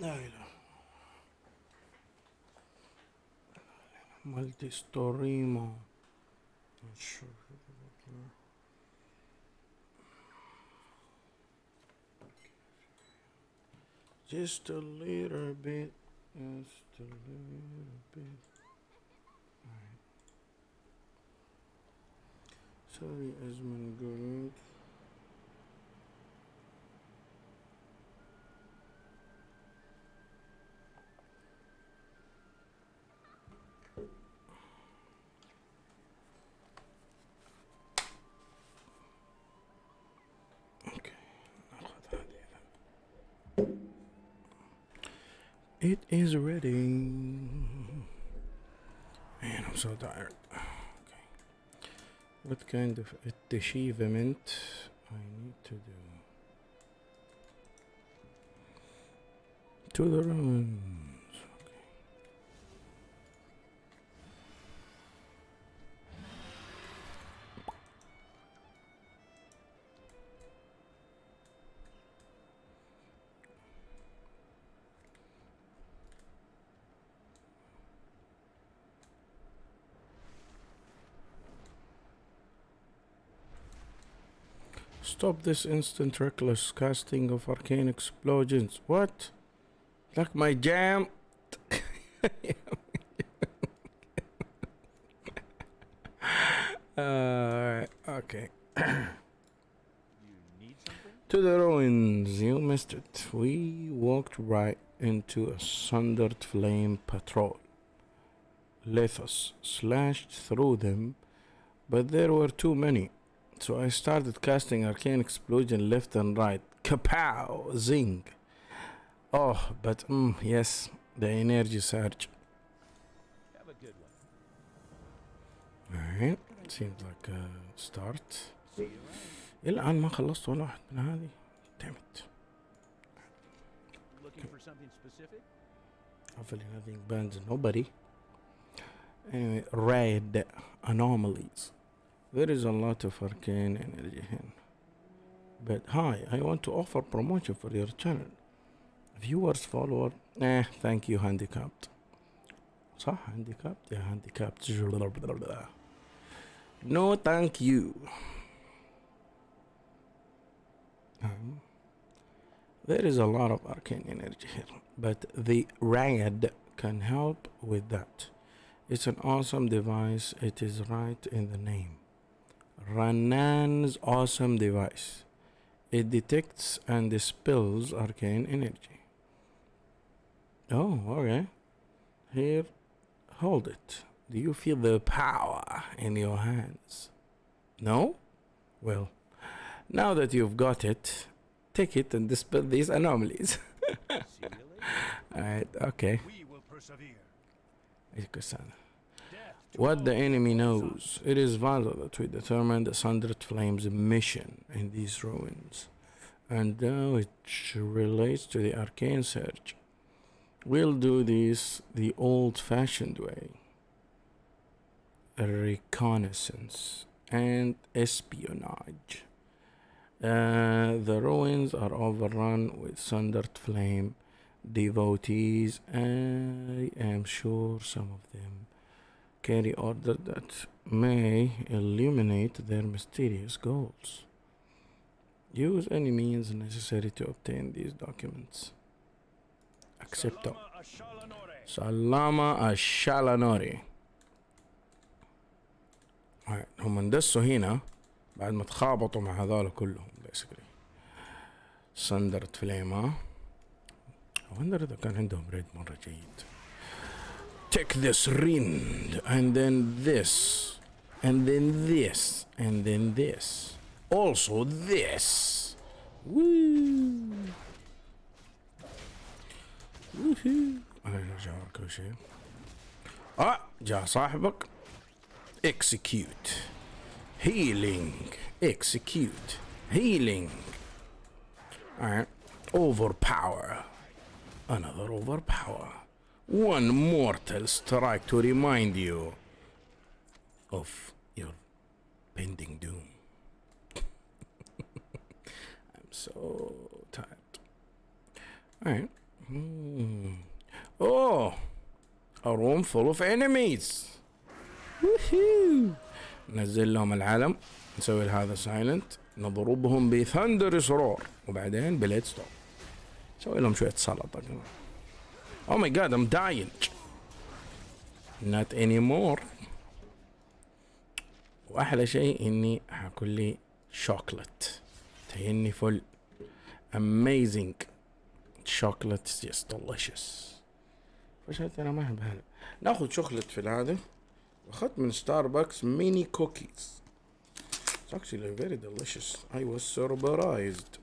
لا إله. مالتي ستوريمو. Just a little bit. Just a little bit. Sorry, Esmond Good. Okay. It is ready. Man, I'm so tired. Okay. What kind of achievement I need to do? To the ruins. Stop this instant reckless casting of arcane explosions. What? Like my jam? Okay. To the ruins, you missed it. We walked right into a sundered flame patrol. Lithos slashed through them, but there were too many. So I started casting arcane explosion left and right. Kapow! Zing! Oh, but yes, the energy surge. Have a good one. Alright, seems like a start. See you around. إلى الآن ما خلصت ولا واحد من هذه. Damn it. Looking for something specific? Hopefully nothing bans nobody. Anyway, red anomalies. There is a lot of arcane energy here. But hi, I want to offer promotion for your channel. Viewers, follower. Thank you, handicapped. صح handicapped? Yeah, handicapped. No, thank you. There is a lot of arcane energy here, but the red can help with that. It's an awesome device. It is right in the name. Ranan's awesome device. It detects and dispels arcane energy. Oh, okay. Here, hold it. Do you feel the power in your hands? No? Well, now that you've got it, take it and dispel these anomalies. See you later. Alright, okay. We will persevere. Death to What all the enemy who knows. It is vital that we determine the Sundered Flames' mission in these ruins. And now it relates to the arcane surge. We'll do this the old-fashioned way. Reconnaissance and espionage. The ruins are overrun with Sundered Flame devotees. I am sure some of them carry order that may illuminate their mysterious goals. Use any means necessary to obtain these documents. Accepto. Salama Ashalanore. Salama Ashalanori. هم اندسوا هنا بعد ما تخابطوا مع هذول كلهم basically. صندرت فليمة. I wonder إذا كان عندهم ريد مرة جيد. Take this rind and then this and then this and then this. Also this. Woo. Woohoo. نرجع ورا كل شيء. جاء صاحبك. Execute. Healing. Execute. Healing. Alright. Overpower. Another overpower. One mortal strike to remind you of your pending doom. I'm so tired. Alright. Oh, a room full of enemies. ووهو. ننزل لهم العلم، نسوي هذا سايلنت، نضربهم بثندر سرور، وبعدين بليد ستوب، نسوي لهم شوية سلطة كمان. Oh my god, I'm dying. Not anymore. واحلى شيء اني حاكل لي شوكولات تهيني فل. Amazing chocolate is just delicious. فشلت انا ما احب هذا. ناخذ شوكولات في هذا، واخذت من ستاربكس ميني كوكيز. It's actually very delicious. I was surprised.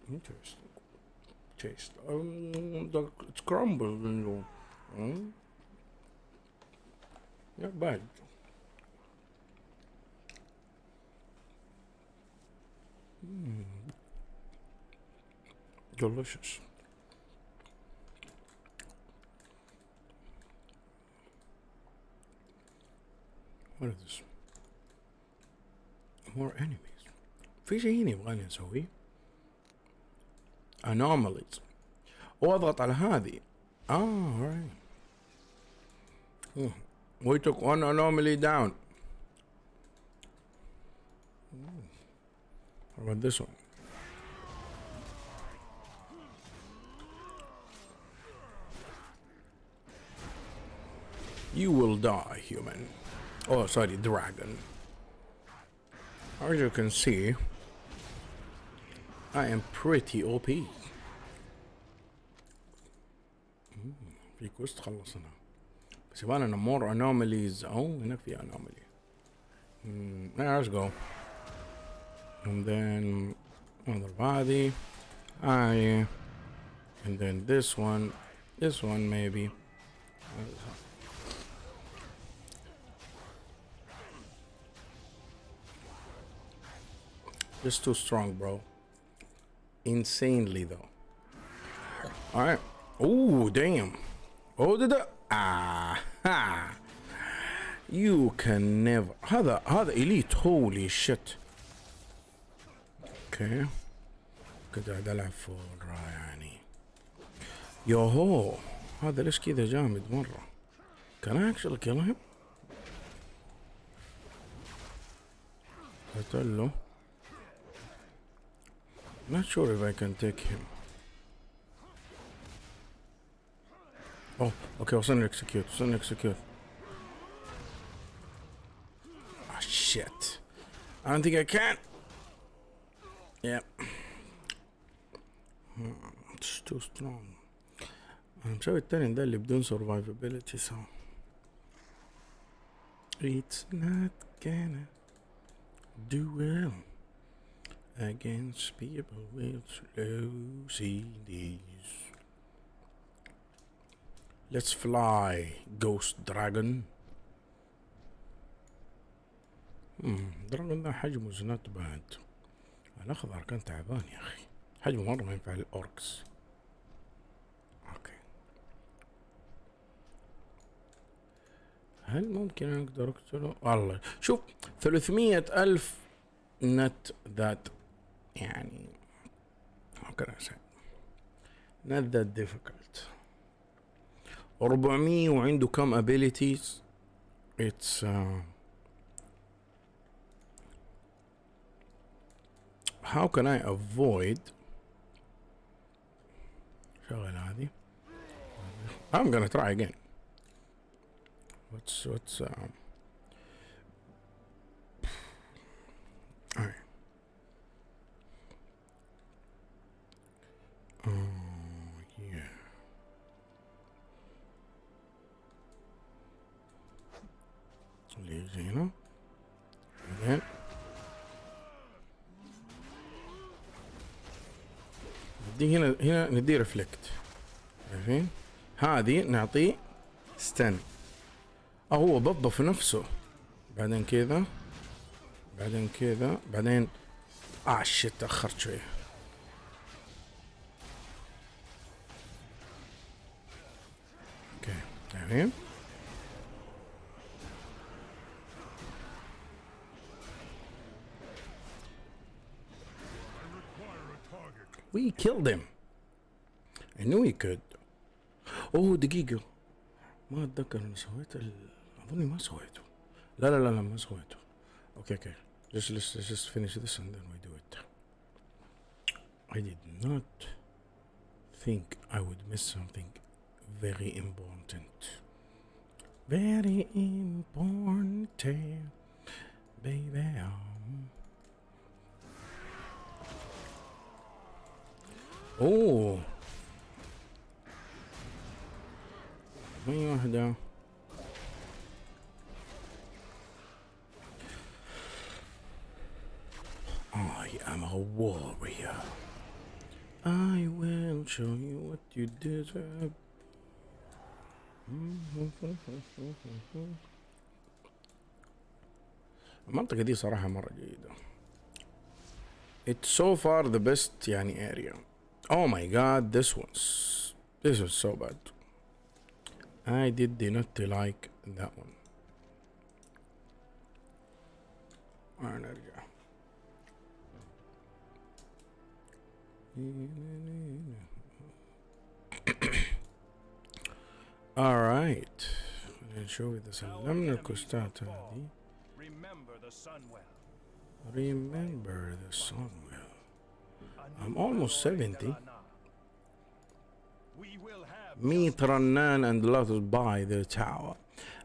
Interesting taste. It's crumbled. Not bad. Delicious. What is this? More enemies. في شيء نبغى نسويه. Anomalies. واضغط على هذه. Alright. We took one anomaly down. How about this one? You will die, human. Oh, sorry, dragon. As you can see, I am pretty OP. في كوست خلصنا، بس يبغى لنا more anomalies. هناك في anomaly. Let's go. And then another body. And then this one maybe. Just too strong, bro. Insanely though. All right. Oh damn. Oh did that? Ha. You can never. هذا elite. Holy shit. Okay. كده قاعد العب فورا يعني. يوهو هذا ليش كذا جامد مرة. Can I actually kill him? قتله. Not sure if I can take him. Oh, okay, وصلنا execute. Ah, shit. I don't think I can. Yep. It's too strong. أنا مسوي التاني ده اللي بدون survivability so it's not gonna do well against people with slow CDs. Let's fly, Ghost Dragon. دراجون ده حجمه is not bad. الأخضر كان تعبان يا أخي، حجمه مرة ما ينفع الأوركس. أوكي، هل ممكن أقدر أقتله؟ والله شوف 300,000 not that يعني how can I say not that difficult. 400 وعنده كم abilities. It's how can I avoid شغل هذه. I'm gonna try again. What's alright. Yeah. Leaves هنا. Then ندي هنا ندي ريفلكت. عارفين؟ هذه نعطيه ستن. هو بضف نفسه. بعدين كذا. بعدين شيت تأخرت شوية. اوكي تمام. We killed him. I knew he could. اوه دقيقة، ما اتذكر اني سويت اظني ما سويته. لا ما سويته. Okay. Let's just finish this and then we do it. I did not think I would miss something very important. Very important, baby. Oh. ثانية واحدة. I am a warrior. I will show you what you deserve. المنطقة دي صراحة مرة جيدة. It's so far the best يعني area. Oh my god, this was so bad. I did not like that one. نرجع. Alright. نشوف إذا سلمنا الكوستات هذه. Remember the sun well. Remember the song well. I'm almost 70. We will have Meet Rannan and let us buy the tower.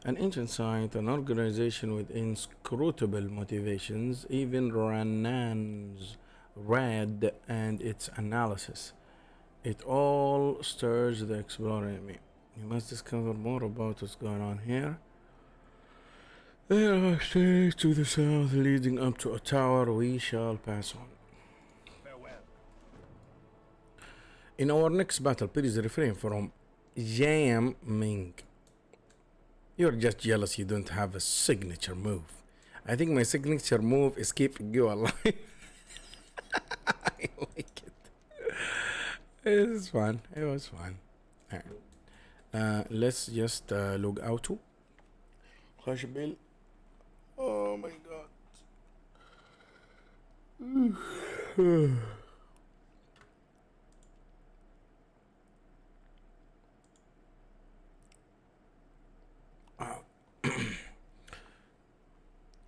An ancient site, an organization with inscrutable motivations, even Rannan's read and its analysis. It all stirs the explorer in me. You must discover more about what's going on here. There are stairs to the south leading up to a tower we shall pass on. farewell. In our next battle, please refrain from jamming. You're just jealous you don't have a signature move. I think my signature move is keeping you alive. I like it. It was fun. Alright. Let's just log out to Khashbil. Oh my god.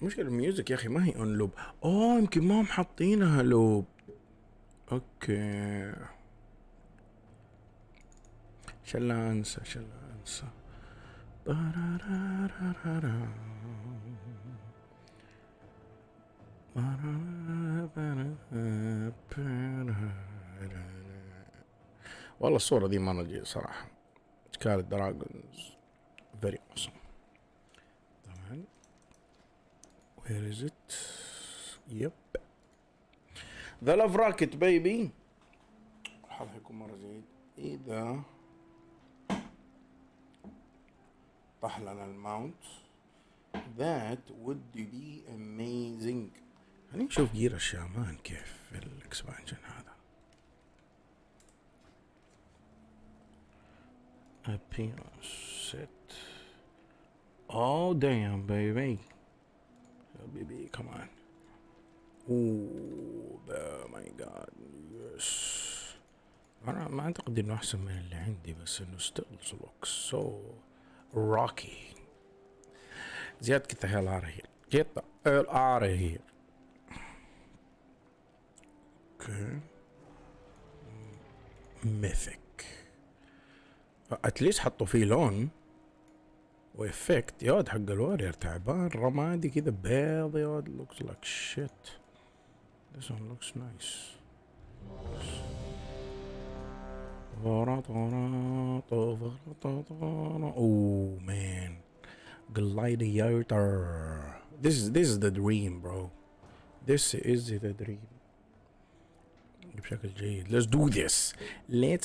مشكلة الميوزك يا اخي ما هي اون لوب. يمكن ما هم حاطينها لوب. اوكي. شلا انسى. والله الصورة دي مرة جيدة صراحة. اشكال الدراجونز very awesome. طبعا where is it? Yep. The Love Rocket baby. هذا حيكون مرة جيد إذا طاح لنا الماونت. That would be amazing. خلينا نشوف جير الشامان كيف في الاكسبانشن هذا. Appearance set. Oh damn baby. Baby come on. My god yes. انا ما اعتقد انه احسن من اللي عندي بس انه still looks so rocky. زياد get the hell out of here. Get the hell out of here. Okay. Mythic. at least حطوا فيه لون وإفكت. ياد حق الوارير تعبان رمادي كذا بيض ياد looks like shit. This one looks nice. Oh man. Gladiator. This is the dream bro. This is the dream. بشكل جيد. Let's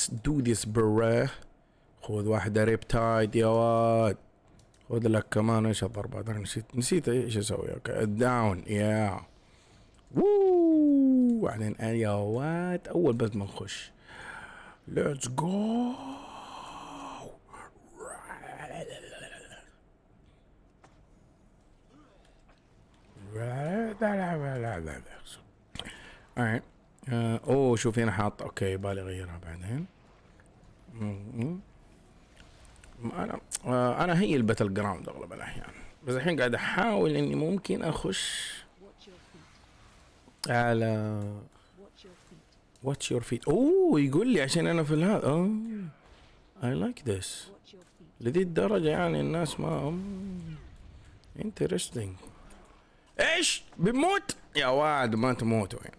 do this bro. خذ واحدة ريبتايد يا واد. خذ لك كمان ايش الضربة. انا نسيت ايش اسوي. اوكي داون يا ووو. بعدين يا واد اول بس ما نخش. Let's go. Alright. اوه شوفي انا حاط اوكي يبالي اغيرها بعدين. م- انا انا هي الباتل جراوند اغلب الاحيان، بس الحين قاعد احاول اني ممكن اخش Watch your feet. على Watch your feet. واتش يور فيت. اوه يقول لي عشان انا في الهذا. اي لايك ذس. Watch your feet. لذي الدرجة يعني الناس ما انترستنج. ايش بنموت يا واد؟ ما تموتوا يعني.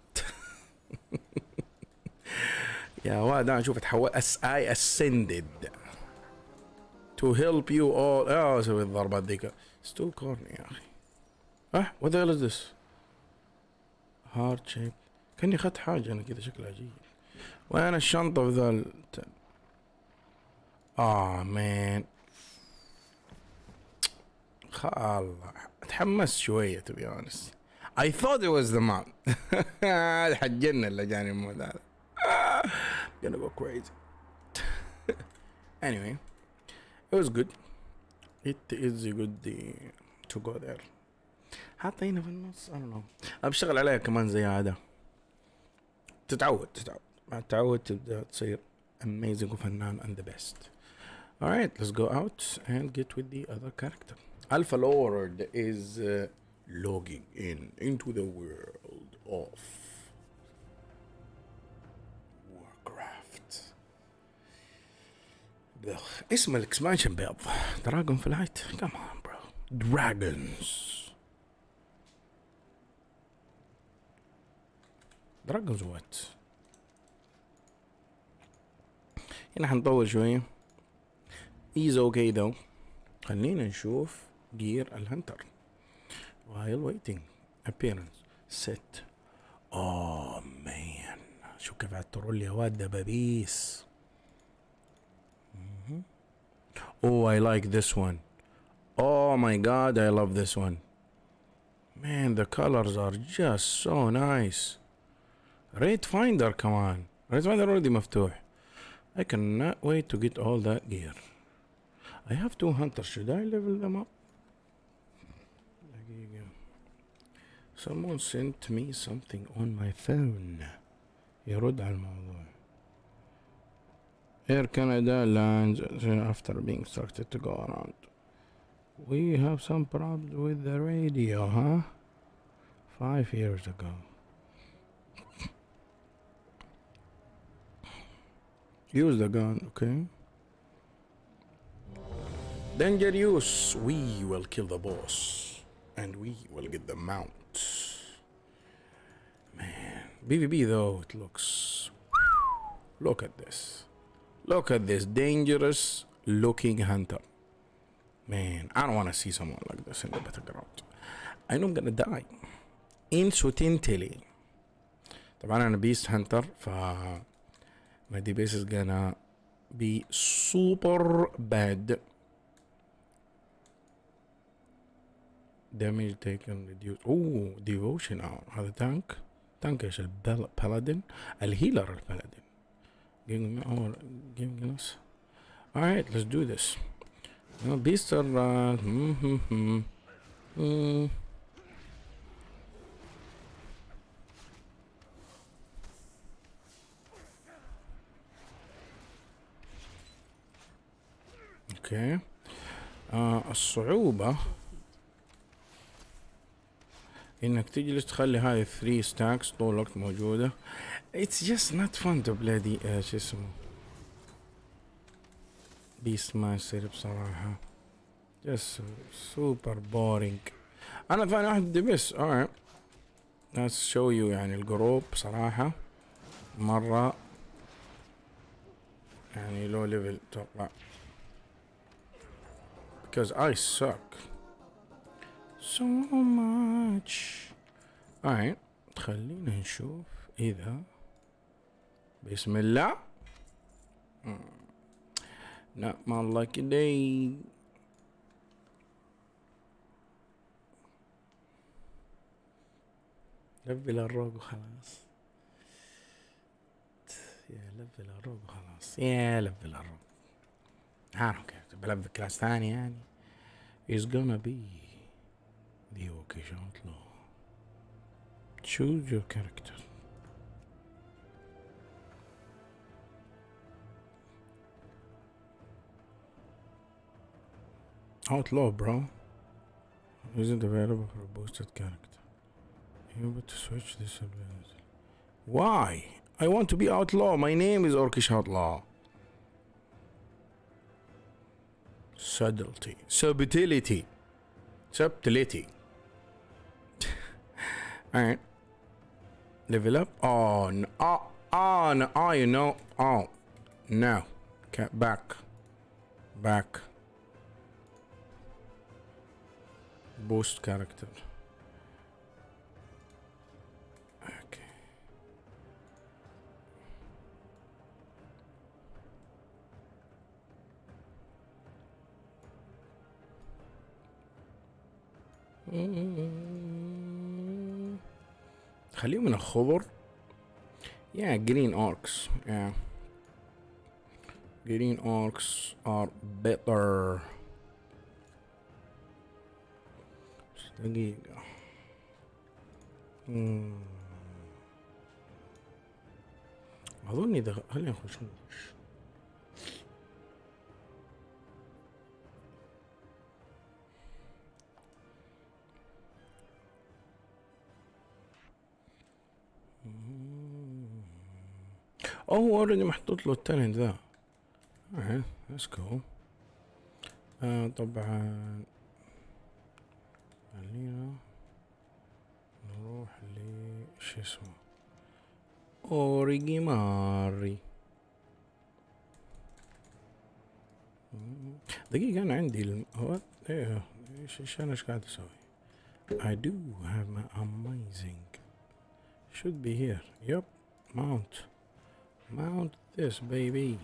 يا واد انا اشوف اتحول I ascended to help you all. اسوي الضربات ذيك. It's too corny يا اخي. what the hell is this? heart shaped. كاني اخذت حاجة انا كذا شكلها عجيب. وين الشنطة في ذا مان. الله اتحمست شوية to be honest. I thought it was the mom. حجنا اللي جاني المود هذا. Gonna go crazy. Anyway, it was good. It is good to go there. حتى هنا في النص I don't know. أبشتغل عليها كمان زيادة. تتعود مع التعود تبدأ تصير amazing وفنان and the best. Alright, let's go out and get with the other character. Alpha Lord is logging into the world of Warcraft. اسم الاكسبانشن بيض دراجون فلايت. Come on bro. Dragons. Dragons what? هنا حنطول شوية. He's okay though. خلينا نشوف جير الهنتر while waiting. appearance set. oh man شو كيف عالترول يا واد دبابيس. oh I like this one. oh my god I love this one. man the colors are just so nice. rate finder كمان. rate finder already مفتوح. I cannot wait to get all that gear. I have 2 hunters. Should I level them up? Someone sent me something on my phone. يرد على الموضوع. Air Canada lands after being instructed to go around. We have some problems with the radio, huh? 5 years ago. Use the gun, okay? Danger use. We will kill the boss. And we will get the mount. Man. PvP though, it looks... Look at this. Look at this dangerous looking hunter. Man, I don't want to see someone like this in the battleground. I know I'm gonna die. Instantly. طبعا أنا beast hunter ف... My DPS is gonna be super bad. damage taken reduced. اوه devotion hour. هذا تانك ايش؟ البالادين الهيلر البالادين. giving us. Alright, let's do this. Beasts are اوكي. الصعوبة انك تجلس تخلي هاي 3 stacks طول الوقت موجودة. It's just not fun to play دي شو اسمه بيست ماستر بصراحة. just super boring. انا ثاني واحد دي بس. alright let's show you. يعني الجروب بصراحة مرة يعني low level توقع because I suck so much. alright خلينا نشوف اذا بسم الله. not my lucky day. لفل الروق وخلاص. يا لفل الروق وخلاص. يا لفل الروق. اوكي بلفل كلاس ثاني يعني. is gonna be the occasion outlaw. Choose your character. Outlaw, bro. Isn't available for a boosted character. Able to switch this ability. Why? I want to be outlaw. My name is Orcish Outlaw. Subtlety. Subtlety. Subtlety. Alright. Level up. Oh, no. Oh, no. Oh, you know. Oh. No. Okay, back. Back. Boost character. Okay. خليهم من الخضر. Yeah, green orcs. Yeah. Green orcs are better. دقيقة. أظن إذا خلينا نخش. هو اوريدي محطوط له التالنت ذا. alright let's go. طبعا خلينا نروح شو اسمه اوريجيماري. دقيقة أنا عندي هو ايه ايش أنا ايش قاعد أسوي. I do have my amazing should be here. Yep. Mount this baby.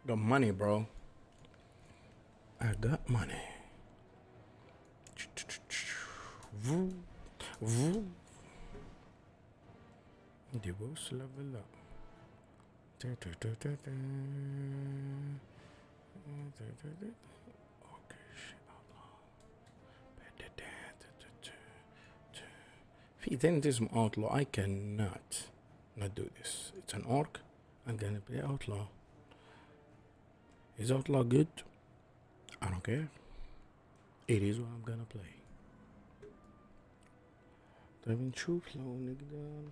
Got money, bro. I got money. دي بوس level up. Okay, shit. في ثاني اسمه outlaw. I cannot not do this. It's an orc. I'm gonna play outlaw. Is outlaw good? I don't care. It is what I'm gonna play. طيب نشوف لو نقدر.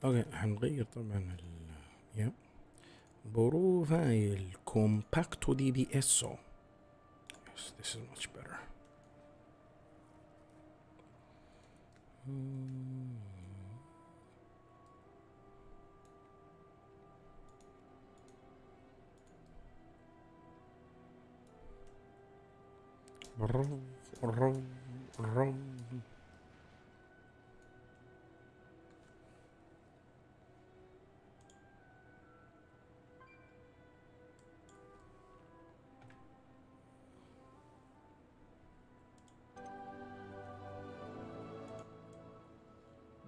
اوكي هنغير طبعا يب بروفايل كومباكتو دي بي اس. Yes, this is much better.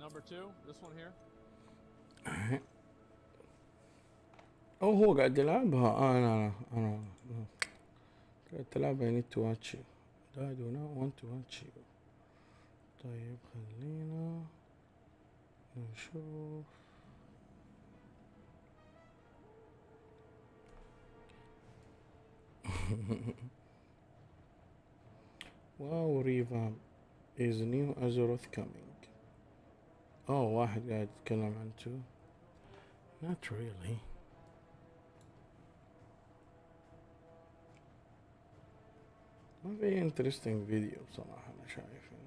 Number 2, this one here. هو قاعد يلعبها. انا قاعد تلعبها. I need to watch you. I do not want to watch you. طيب خلينا نشوف. واو revamp is new Azeroth coming. واحد قاعد يتكلم عن two. Not really. ما في interesting فيديو بصراحة أنا شايف هنا.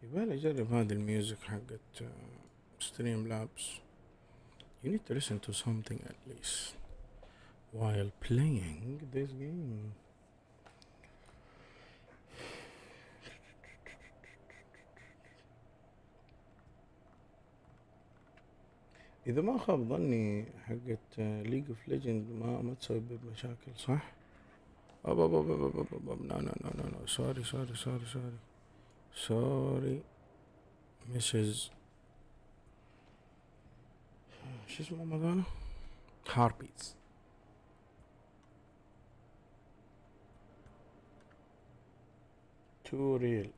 يبالي أجرب هذه الميوزك حقت ستريم لابس. You need to listen to something at least while playing this game. إذا ما خاب ظني حقت ليج اوف ليجند ما تسبب مشاكل صح؟ no sorry Mrs. شو اسمهم هذول؟ هاربيز. تو ريل،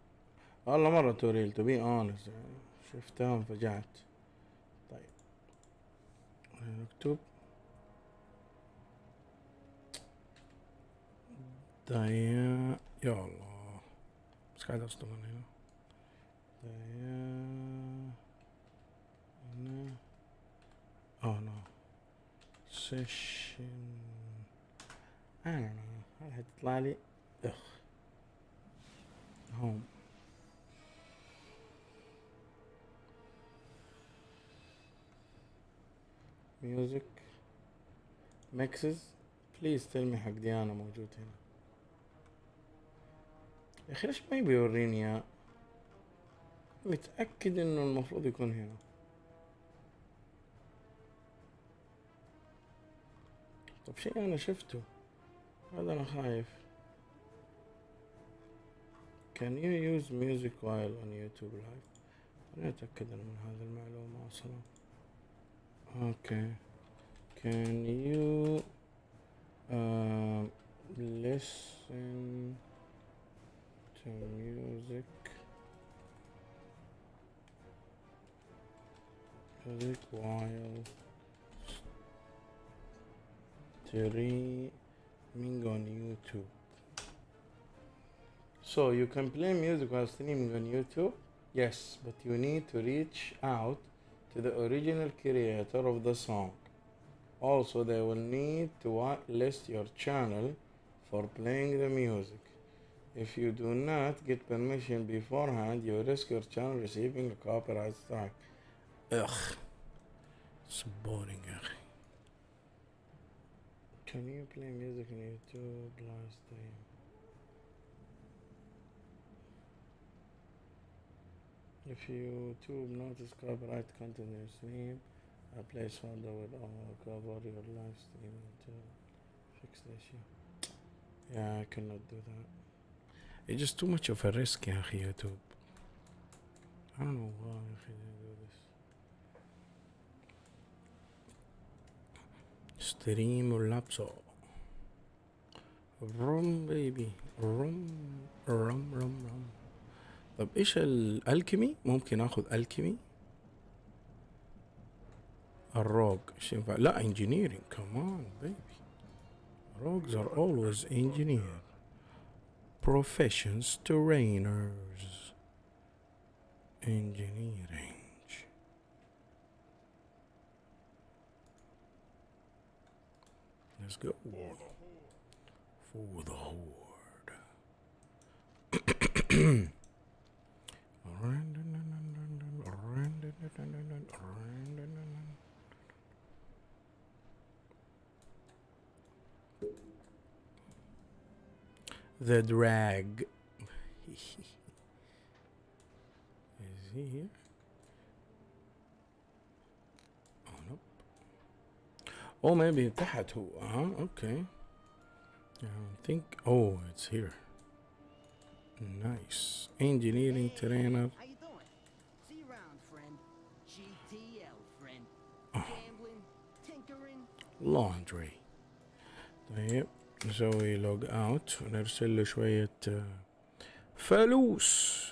والله مرة تو ريل to be honest يعني. شفتها انفجعت. طيب نكتب دايا، يا الله بس قاعد اصدم من هنا. دايا نو سيشن، انا هاي هتطلع لي اخ هوم. ميوزك ميكسز بليز تيل مي حق ديانا موجود هنا. يا اخي ليش ما يبي يوريني اياه؟ متأكد انه المفروض يكون هنا. طب شيء انا شفته هذا انا خايف. Can you use music while on YouTube live؟ أنا أتأكد من هذه المعلومة أصلا. Okay. Can you listen to music while streaming on YouTube? So you can play music while streaming on YouTube? Yes, but you need to reach out to the original creator of the song. Also, they will need to list your channel for playing the music. If you do not get permission beforehand, you risk your channel receiving a copyright strike. Ugh. It's boring, ugh. Can you play music on YouTube live stream? If YouTube notice copyright content in your stream, a placeholder will cover your live stream to fix the issue. Yeah, I cannot do that. It's just too much of a risk, يا أخي YouTube. I don't know why they do this. Stream laptop. Rum baby. Rum. طب ايش الالكيمي؟ ممكن اخذ الكيمي. الروج ايش ينفع؟ لا engineering. Come on baby. Rogues are always engineer. Professions trainers. Engineering. Let's go. For the horde. The drag. Is he here? Oh nope. Oh maybe تحت هو. Okay. I don't think. Oh, it's here. Nice. Engineering trainer. How you doing? See you around, friend. GTL, friend. Gambling, tinkering. Laundry. طيب نسوي لوج اوت ونرسل له شوية فلوس.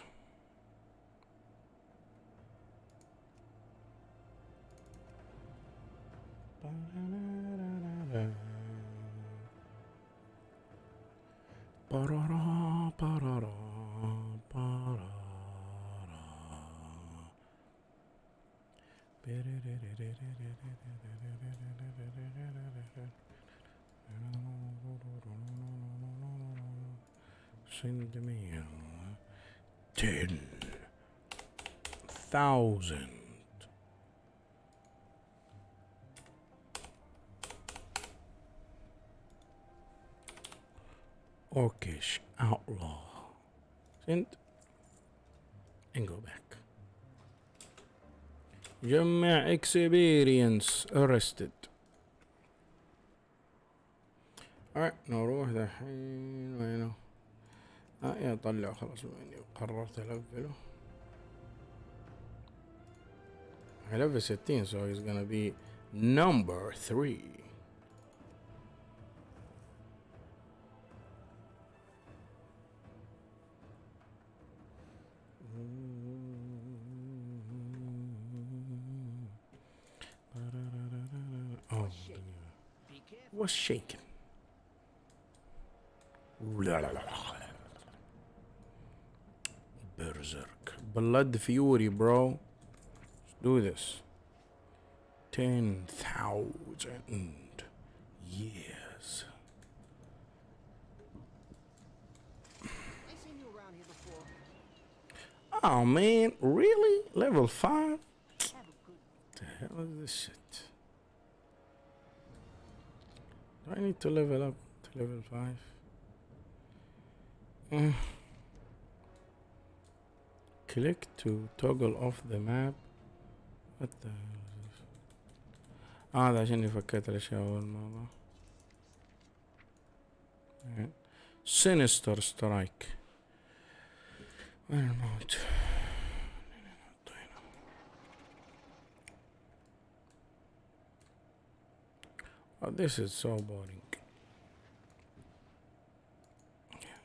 Parara, parara, parara. Send me 10,000. Orcish outlaw. Send and go back. جمع experience arrested. نروح دحين وينه؟ يا طلع خلاص مني قررت الفله. I level 16 so he's gonna be Number 3. Oh, Be careful. was shaken. Berserk. Blood Fury, bro. Let's do this. 10,000 years. I seen you around here before. Oh man, really? Level 5? Have a good The hell is this shit? Do I need to level up to level 5? Click to toggle off the map. What the hell is this? ده عشان فكيت الاشياء اول مرة. Sinister Strike. وين الموت؟ Oh, this is so boring.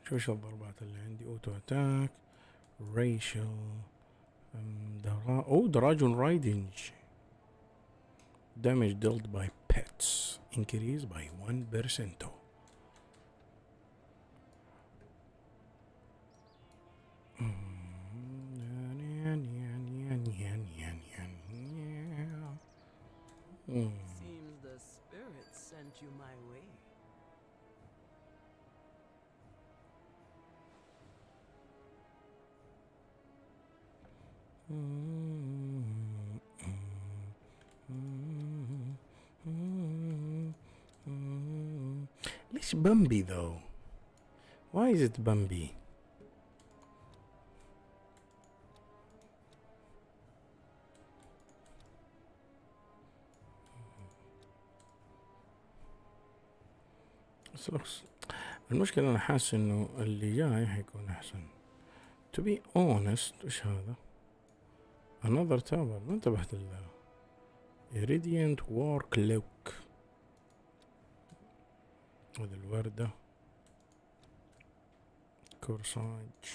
شو وش الضربات اللي عندي؟ اوتو اتاك racial Dragon Riding. Damage dealt by pets increased by 1%. Seems the spirit sent you my way. ليش بامبي though? Why is it Bambi? المشكلة أنا حاسس إنه اللي جاي حيكون أحسن. To be honest وش هذا؟ Another tower. ما انتبهت لله. Irradiant War Cloak. هذه الوردة. Corsage.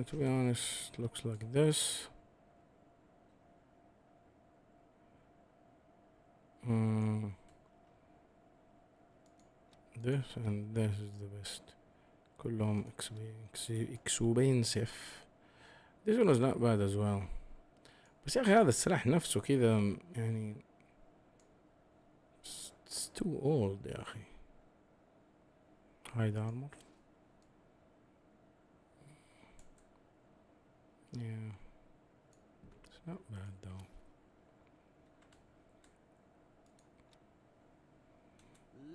To be honest, looks like this. This and this is the best. كلهم expensive. This one is not bad as well. بس يا أخي هذا السلاح نفسه كذا يعني it's too old يا أخي. Hide armor. Yeah. It's not bad though.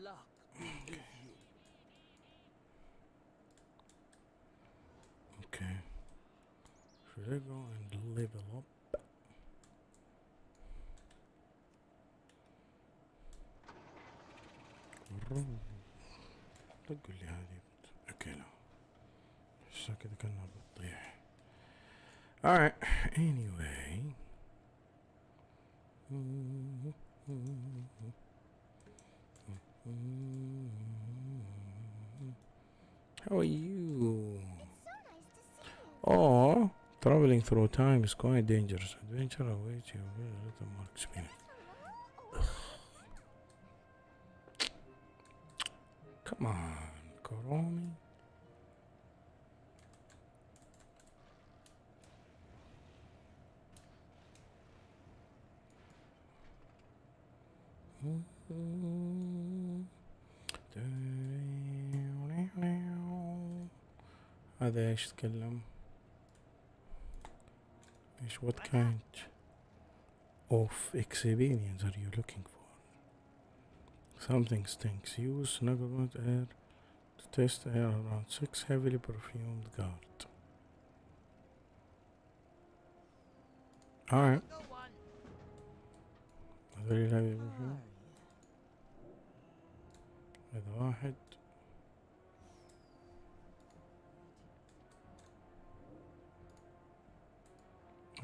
Luck be with you. Okay. Should I go and level up? لا تقول لي هذه اوكي لا احسها كذا كأنها بتطيح. Alright, anyway. How are you? Oh, traveling through time is quite dangerous. Adventure awaits you with a little more experience. Come on, Koromi. هذا ايش تكلم؟ ايش what kind of experience are you looking for? Something stinks. Use Snugglebot air to test air around 6 heavily perfumed guard. Alright. Very heavy perfume. هذا واحد.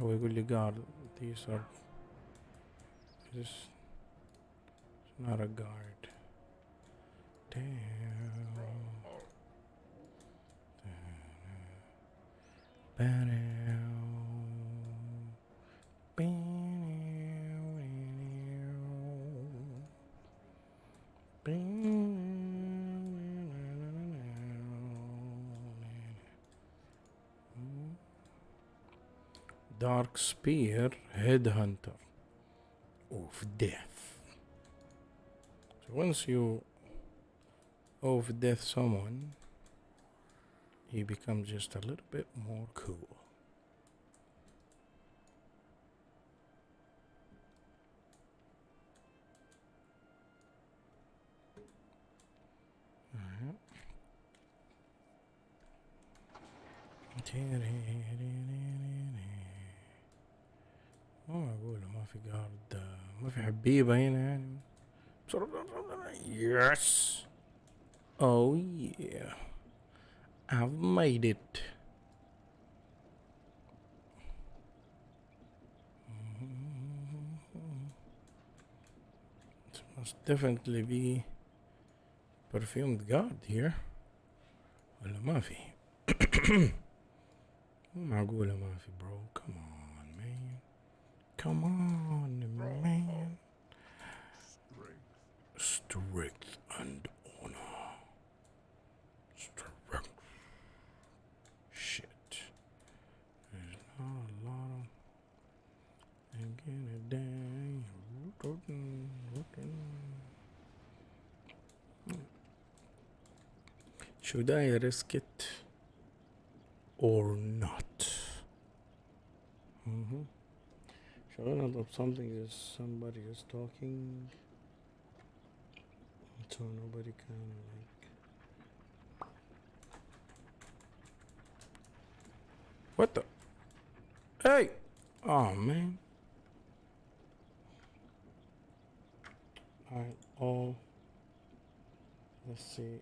هو يقول لي guard. These are This is not a guard. Damn. Dark Spear Headhunter of Death. So once you of death someone, he becomes just a little bit more cool. ما أقول ما في جارد ما في حبيبة هنا يعني. Yes. Oh yeah. I've made it. It must definitely be perfumed guard here. ولا ما في؟ مو معقولة ما في bro. Come on man. Come on man. Strength and honor. Strength. Shit. There's not a lot of. I'm gonna die. Should I risk it or not? Should I not up something that somebody is talking? So nobody can like. What the? Hey! Oh man. Alright, all. Let's see.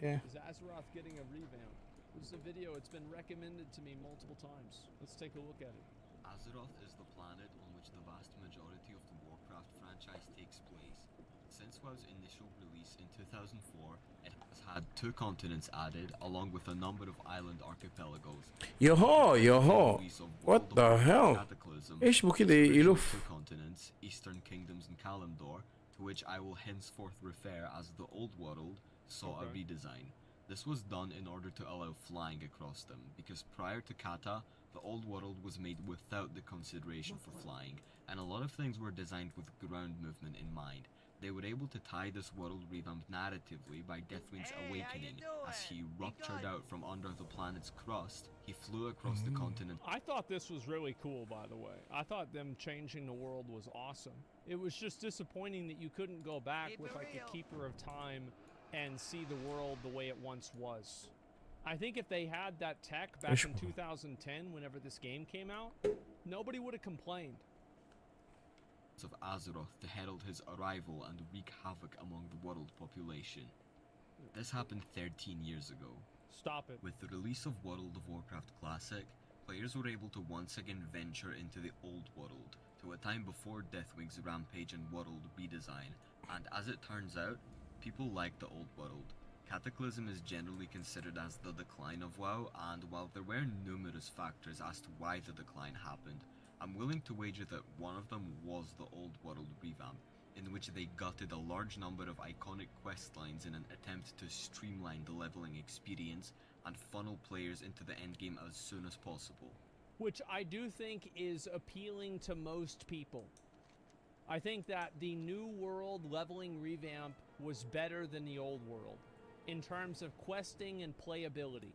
Yeah. Is Azeroth getting a revamp? This is a video, it's been recommended to me multiple times. Let's take a look at it. Azeroth is the planet on which the vast majority of the Warcraft franchise takes place. Since WoW's initial release in 2004, it has had 2 continents added, along with a number of island archipelagos. Yoho, yoho. Release of What World of the Warcraft hell? Cataclysm, ايش بو كده this bridge of يلف؟ 2 continents, Eastern Kingdoms and Kalimdor, to which I will henceforth refer as the Old World, saw a redesign. This was done in order to allow flying across them, because prior to Kata, the Old World was made without the consideration for flying, and a lot of things were designed with ground movement in mind. They were able to tie this world revamped narratively by Deathwing's awakening. As he ruptured out from under the planet's crust, he flew across the continent. I thought this was really cool, by the way. I thought them changing the world was awesome. It was just disappointing that you couldn't go back with like a Keeper of Time and see the world the way it once was. I think if they had that tech back in 2010, whenever this game came out, nobody would have complained. Of Azeroth to herald his arrival and wreak havoc among the world population. This happened 13 years ago. Stop it. With the release of World of Warcraft Classic, players were able to once again venture into the Old World, to a time before Deathwing's rampage and world redesign, and as it turns out, people like the Old World. Cataclysm is generally considered as the decline of WoW, and while there were numerous factors as to why the decline happened, I'm willing to wager that one of them was the Old World revamp, in which they gutted a large number of iconic quest lines in an attempt to streamline the leveling experience and funnel players into the endgame as soon as possible. Which I do think is appealing to most people. I think that the New World leveling revamp was better than the Old World in terms of questing and playability.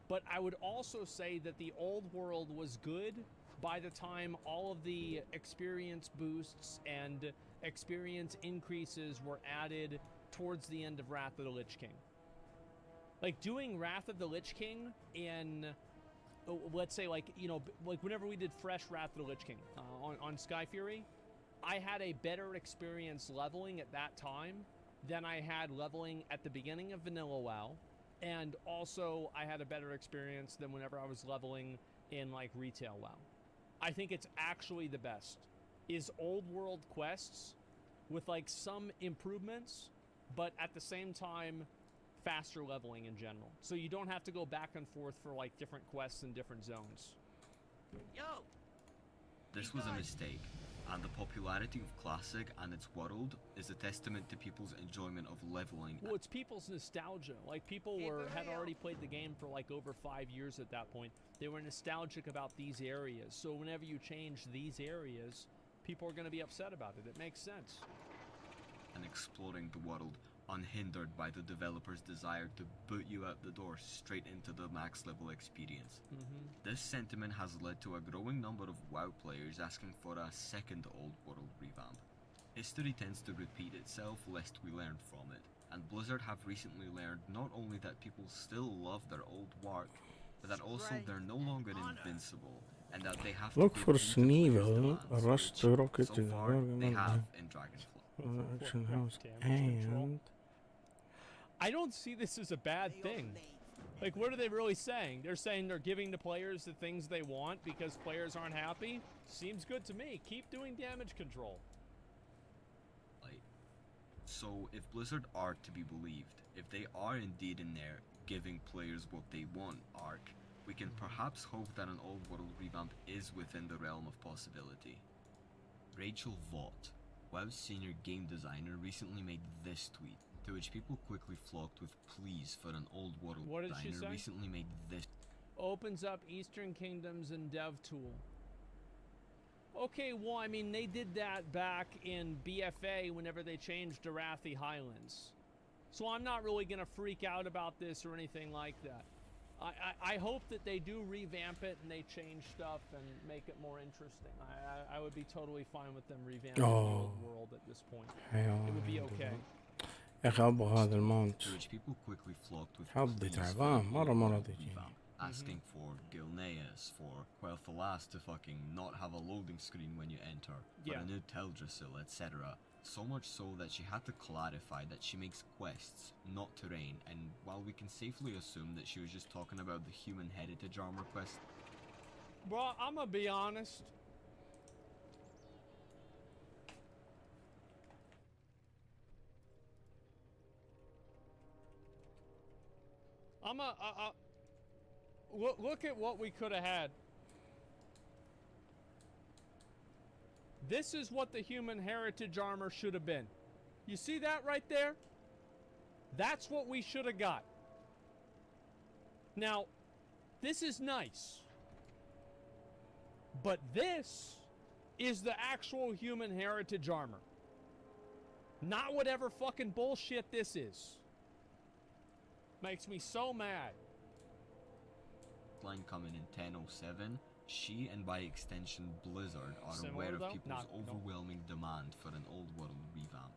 But I would also say that the Old World was good by the time all of the experience boosts and experience increases were added towards the end of Wrath of the Lich King. Like doing Wrath of the Lich King in, let's say like, you know, like whenever we did fresh Wrath of the Lich King on Sky Fury, I had a better experience leveling at that time than I had leveling at the beginning of Vanilla WoW. And also I had a better experience than whenever I was leveling in like retail WoW. I think it's actually the best. Is old world quests with like some improvements, but at the same time, faster leveling in general. So you don't have to go back and forth for like different quests in different zones. Yo, This was a mistake, and the popularity of Classic and its world is a testament to people's enjoyment of leveling. Well, it's people's nostalgia. Like people had already played the game for like over 5 years at that point. They were nostalgic about these areas. So whenever you change these areas, people are going to be upset about it. It makes sense. And exploring the world unhindered by the developer's desire to boot you out the door straight into the max level experience. This sentiment has led to a growing number of WoW players asking for a second old world revamp. History tends to repeat itself lest we learn from it, and Blizzard have recently learned not only that people still love their old work, but that also they're no longer invincible, and that they have Look to for give in to players' Sneevil, demands, a rust which, rocket so in the far, they organ have in Dragonflight. action house Damage control. and I don't see this as a bad thing. Like, what are they really saying? They're saying they're giving the players the things they want because players aren't happy? Seems good to me. Keep doing damage control. So if Blizzard are to be believed, if they are indeed in there giving players what they want arc, we can perhaps hope that an old world revamp is within the realm of possibility. Rachel Vaught, WoW's senior game designer, recently made this tweet, to which people quickly flocked with pleas for an old world What did she designer. say? Recently made this. Opens up Eastern Kingdoms and DevTool. Okay, well, I mean, they did that back in BFA whenever they changed Arathi Highlands. So I'm not really going to freak out about this or anything like that. I hope that they do revamp it and they change stuff and make it more interesting. I would be totally fine with them revamping the old world at this point. It would be okay. يا اخي ابغى هذا المونت To which people quickly flocked with حظي pleas for تعبان an مرة old مرة world تجيني revamp, asking for Gilneas, for Quel'Thalas to fucking not have a loading screen when you enter, for Yeah. a new Teldrassil, etc. So much so that she had to clarify that she makes quests, not terrain, and while we can safely assume that she was just talking about the human heritage armor quest, Bro, I'm going to be honest. Look at what we could have had. This is what the human heritage armor should have been. You see that right there? That's what we should have got. Now, this is nice. But this is the actual human heritage armor. Not whatever fucking bullshit this is. Makes me so mad. line coming in 10:07, she and by extension Blizzard are Similar, aware of though? people's No. overwhelming demand for an old world revamp.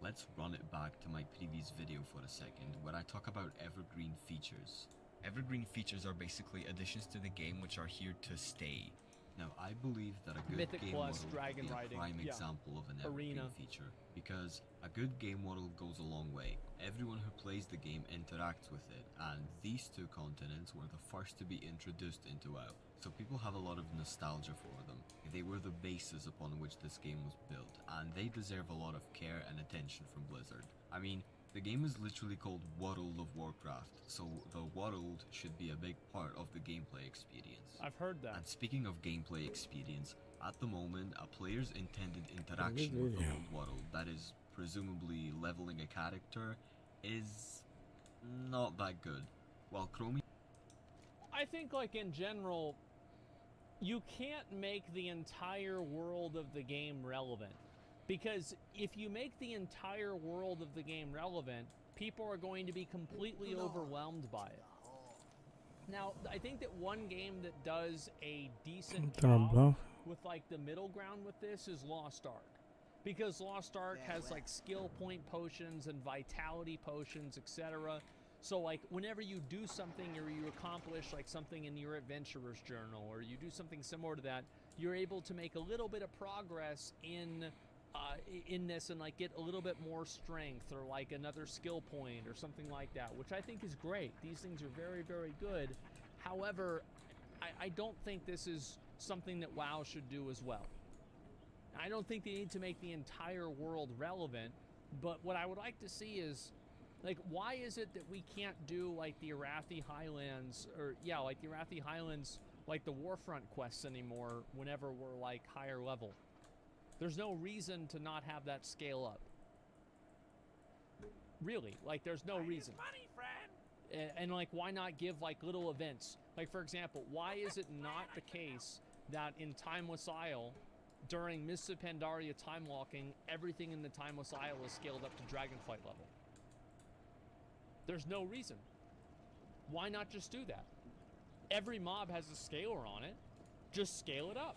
Let's run it back to my previous video for a second, where I talk about evergreen features. Evergreen features are basically additions to the game which are here to stay. Now, I believe that a good Mythic game Plus, world dragon would be a riding, prime yeah. example of an evergreen Arena. feature, because a good game world goes a long way. Everyone who plays the game interacts with it, and these two continents were the first to be introduced into WoW, so people have a lot of nostalgia for them. They were the basis upon which this game was built, and they deserve a lot of care and attention from Blizzard. I mean, the game is literally called World of Warcraft, so the world should be a big part of the gameplay experience. I've heard that. And speaking of gameplay experience, at the moment, a player's intended interaction with the video. old world, that is presumably leveling a character, is not that good. While Chromie I think, like, in general, you can't make the entire world of the game relevant. Because if you make the entire world of the game relevant, people are going to be completely overwhelmed by it. Now, I think that one game that does a decent job bluff. with, like, the middle ground with this is Lost Ark. Because Lost Ark has, like, skill point potions and vitality potions, etc. So, like, whenever you do something or you accomplish, like, something in your adventurer's journal or you do something similar to that, you're able to make a little bit of progress in this and, like, get a little bit more strength or, like, another skill point or something like that, which I think is great. These things are very, very good. However, I don't think this is something that WoW should do as well. I don't think they need to make the entire world relevant, but what I would like to see is, like, why is it that we can't do like the Arathi Highlands, or yeah, like the Arathi Highlands, like the Warfront quests anymore whenever we're like higher level? There's no reason to not have that scale up. Really, like there's no reason. And like, why not give like little events? Like, for example, why is it not the case that in Timeless Isle, during Mists of Pandaria time walking, everything in the Timeless Isle is scaled up to Dragonflight level? There's no reason. Why not just do that? Every mob has a scaler on it. Just scale it up.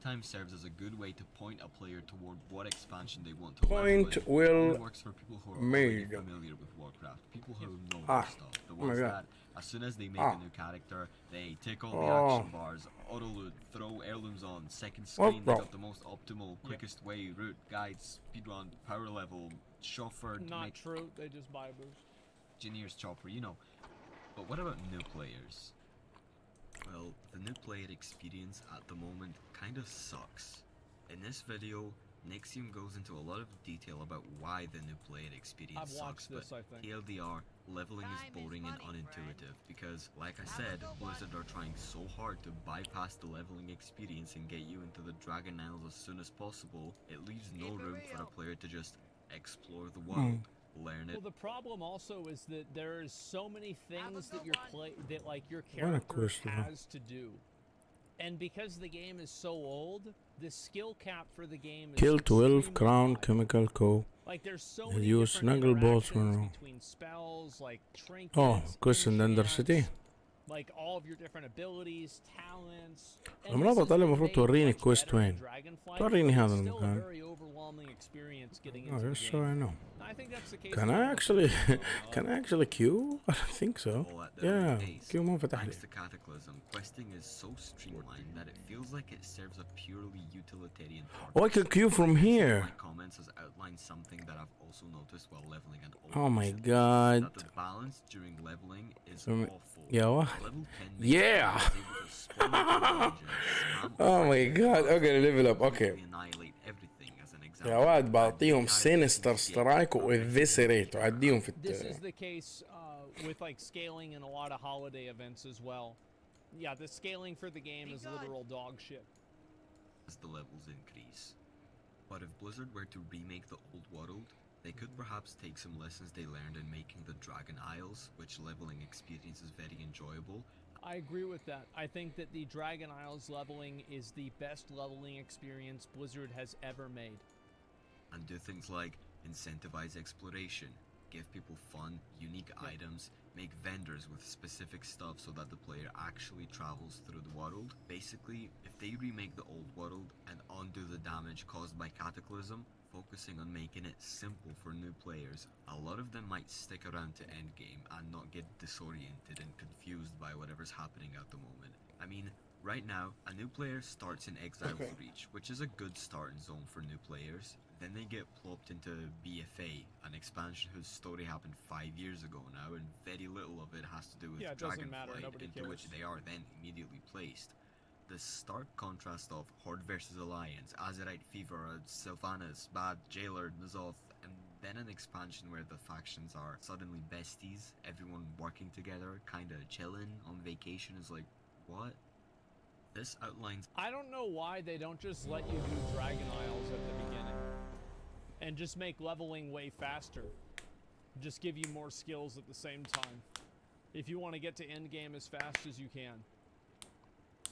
Sometimes serves as a good way to point a player toward what expansion they want to Point level in. will It works for people who are already made. familiar with Warcraft, people who know Ah, their stuff, the oh my ones God. that as soon as they make Ah. a new character, they tick all the Oh. action bars, auto loot, throw heirlooms on, second What, screen, they bro? got the most optimal, quickest way, route, guides, speedrun, power level, chauffeur, to Not make true. They just buy a boost. engineer's chopper, you know. But what about new players? Well, the new player experience at the moment kinda sucks. In this video, Nixium goes into a lot of detail about why the new player experience I've sucks, watched this, but I think. TLDR, leveling is Time is boring and money, unintuitive because, like I Have a said, good one. Blizzard are trying so hard to bypass the leveling experience and get you into the Dragon Isles as soon as possible, it leaves no Keep it room for a real. player to just explore the Hmm. world, learn it, Well, the problem also is that there's so many things that good your What a character question. has to do, and because the game is so old, the skill cap for the game is Kill 12 extremely Crown high. Chemical Co. Like there's so They many use different snuggle balls interactions when- between spells, like trinkets, Oh, قصة Ender enchants, City. like all of your different abilities, talents. and المرابط this has اللي been المفروض made توريني much كويست better in وين. Dragonflight, توريني but هذا it's still a المكان. very overwhelming experience getting Oh, into yes, the so game. I know. I think that's the case. Can with I most actually people. can I actually queue? I don't think so. all at their own Yeah, pace. queue ما فتح لي. Thanks to Cataclysm, questing is so streamlined that it feels like it serves a purely utilitarian purpose. Oh, I can queue from My here. comments has outlined something that I've also noticed while leveling an old Oh my mission, God. that the balance during leveling is Um, awful. yeah, what? Level 10 Yeah. is able to spawn into dungeons, spam Oh my offensive God. attacks, Okay, level up. completely Okay. annihilate everything as an example. يا واد and بعطيهم carry سينستر escape سترايك from واذيسريت وعديهم في This is الت... the case with like scaling in a lot of holiday events as well. Yeah, the scaling for the game is literal dog shit. as the levels increase. But if Blizzard were to remake the old world, they could perhaps take some lessons they learned in making the Dragon Isles, which leveling experience is very enjoyable, I agree with that. I think that the Dragon Isles leveling is the best leveling experience Blizzard has ever made. and do things like incentivize exploration, give people fun, unique items, make vendors with specific stuff so that the player actually travels through the world. Basically, if they remake the old world and undo the damage caused by Cataclysm, focusing on making it simple for new players, a lot of them might stick around to endgame and not get disoriented and confused by whatever's happening at the moment. I mean, right now, a new player starts in Exile Okay. Reach, which is a good starting zone for new players. Then they get plopped into BFA, an expansion whose story happened 5 years ago now, and very little of it has to do with Yeah, it doesn't matter, Dragonflight, nobody into which cares. they are then immediately placed. The stark contrast of Horde vs Alliance, Azerite Fever, Sylvanas, Bad, Jailer, N'Zoth, and then an expansion where the factions are suddenly besties, everyone working together, kinda chilling on vacation is like, what? This outlines I don't know why they don't just let you do Dragon Isles at the beginning and just make leveling way faster. Just give you more skills at the same time. If you want to get to endgame as fast as you can.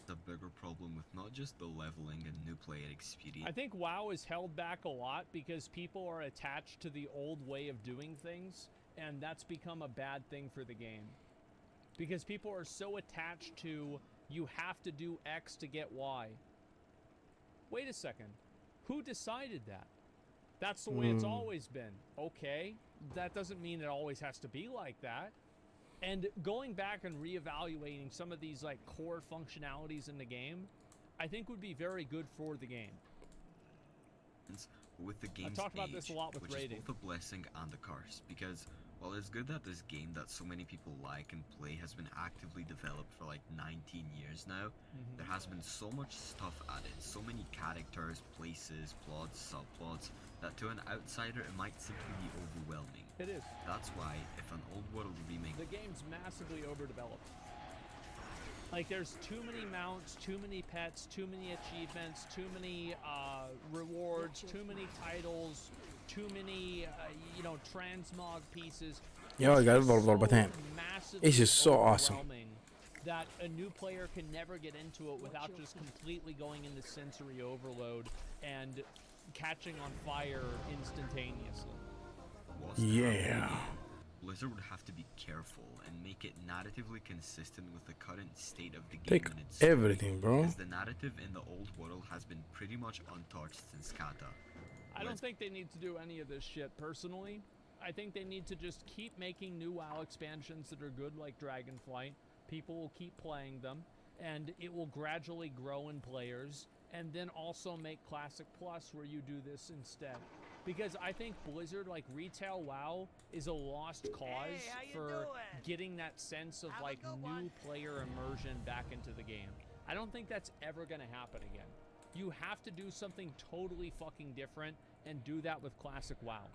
a bigger problem with not just the leveling and new player experience. I think WoW is held back a lot because people are attached to the old way of doing things, and that's become a bad thing for the game. Because people are so attached to you have to do X to get Y. Wait a second. Who decided that? That's the way it's always been. Okay, that doesn't mean it always has to be like that. And going back and reevaluating some of these like core functionalities in the game, I think would be very good for the game. With the game's talked about this age, a lot with which raiding. is both a blessing and a curse, because While it's good that this game that so many people like and play has been actively developed for like 19 years now, there has been so much stuff added, so many characters, places, plots, subplots, that to an outsider it might simply be overwhelming. It is. That's why, if an old world remake The game's massively overdeveloped. Like, there's too many mounts, too many pets, too many achievements, too many rewards, too many titles, too many, transmog pieces. يا It's قاعد just اضرب ضربتين. massively This is so awesome. overwhelming that a new player can never get into it without just completely going into sensory overload and catching on fire instantaneously. was Yeah. Blizzard would have to be careful and make it narratively consistent with the current state of the game Take and its story, everything, bro. because the narrative in the old world has been pretty much untouched since Kata. I don't Let's- think they need to do any of this shit personally. I think they need to just keep making new WoW expansions that are good like Dragonflight. People will keep playing them, and it will gradually grow in players, and then also make Classic Plus where you do this instead. Because I think Blizzard, like retail WoW, is a lost cause how you for doing? getting that sense of Have a like good new one. player immersion back into the game. I don't think that's ever going to happen again. You have to do something totally fucking different and do that with Classic WoW.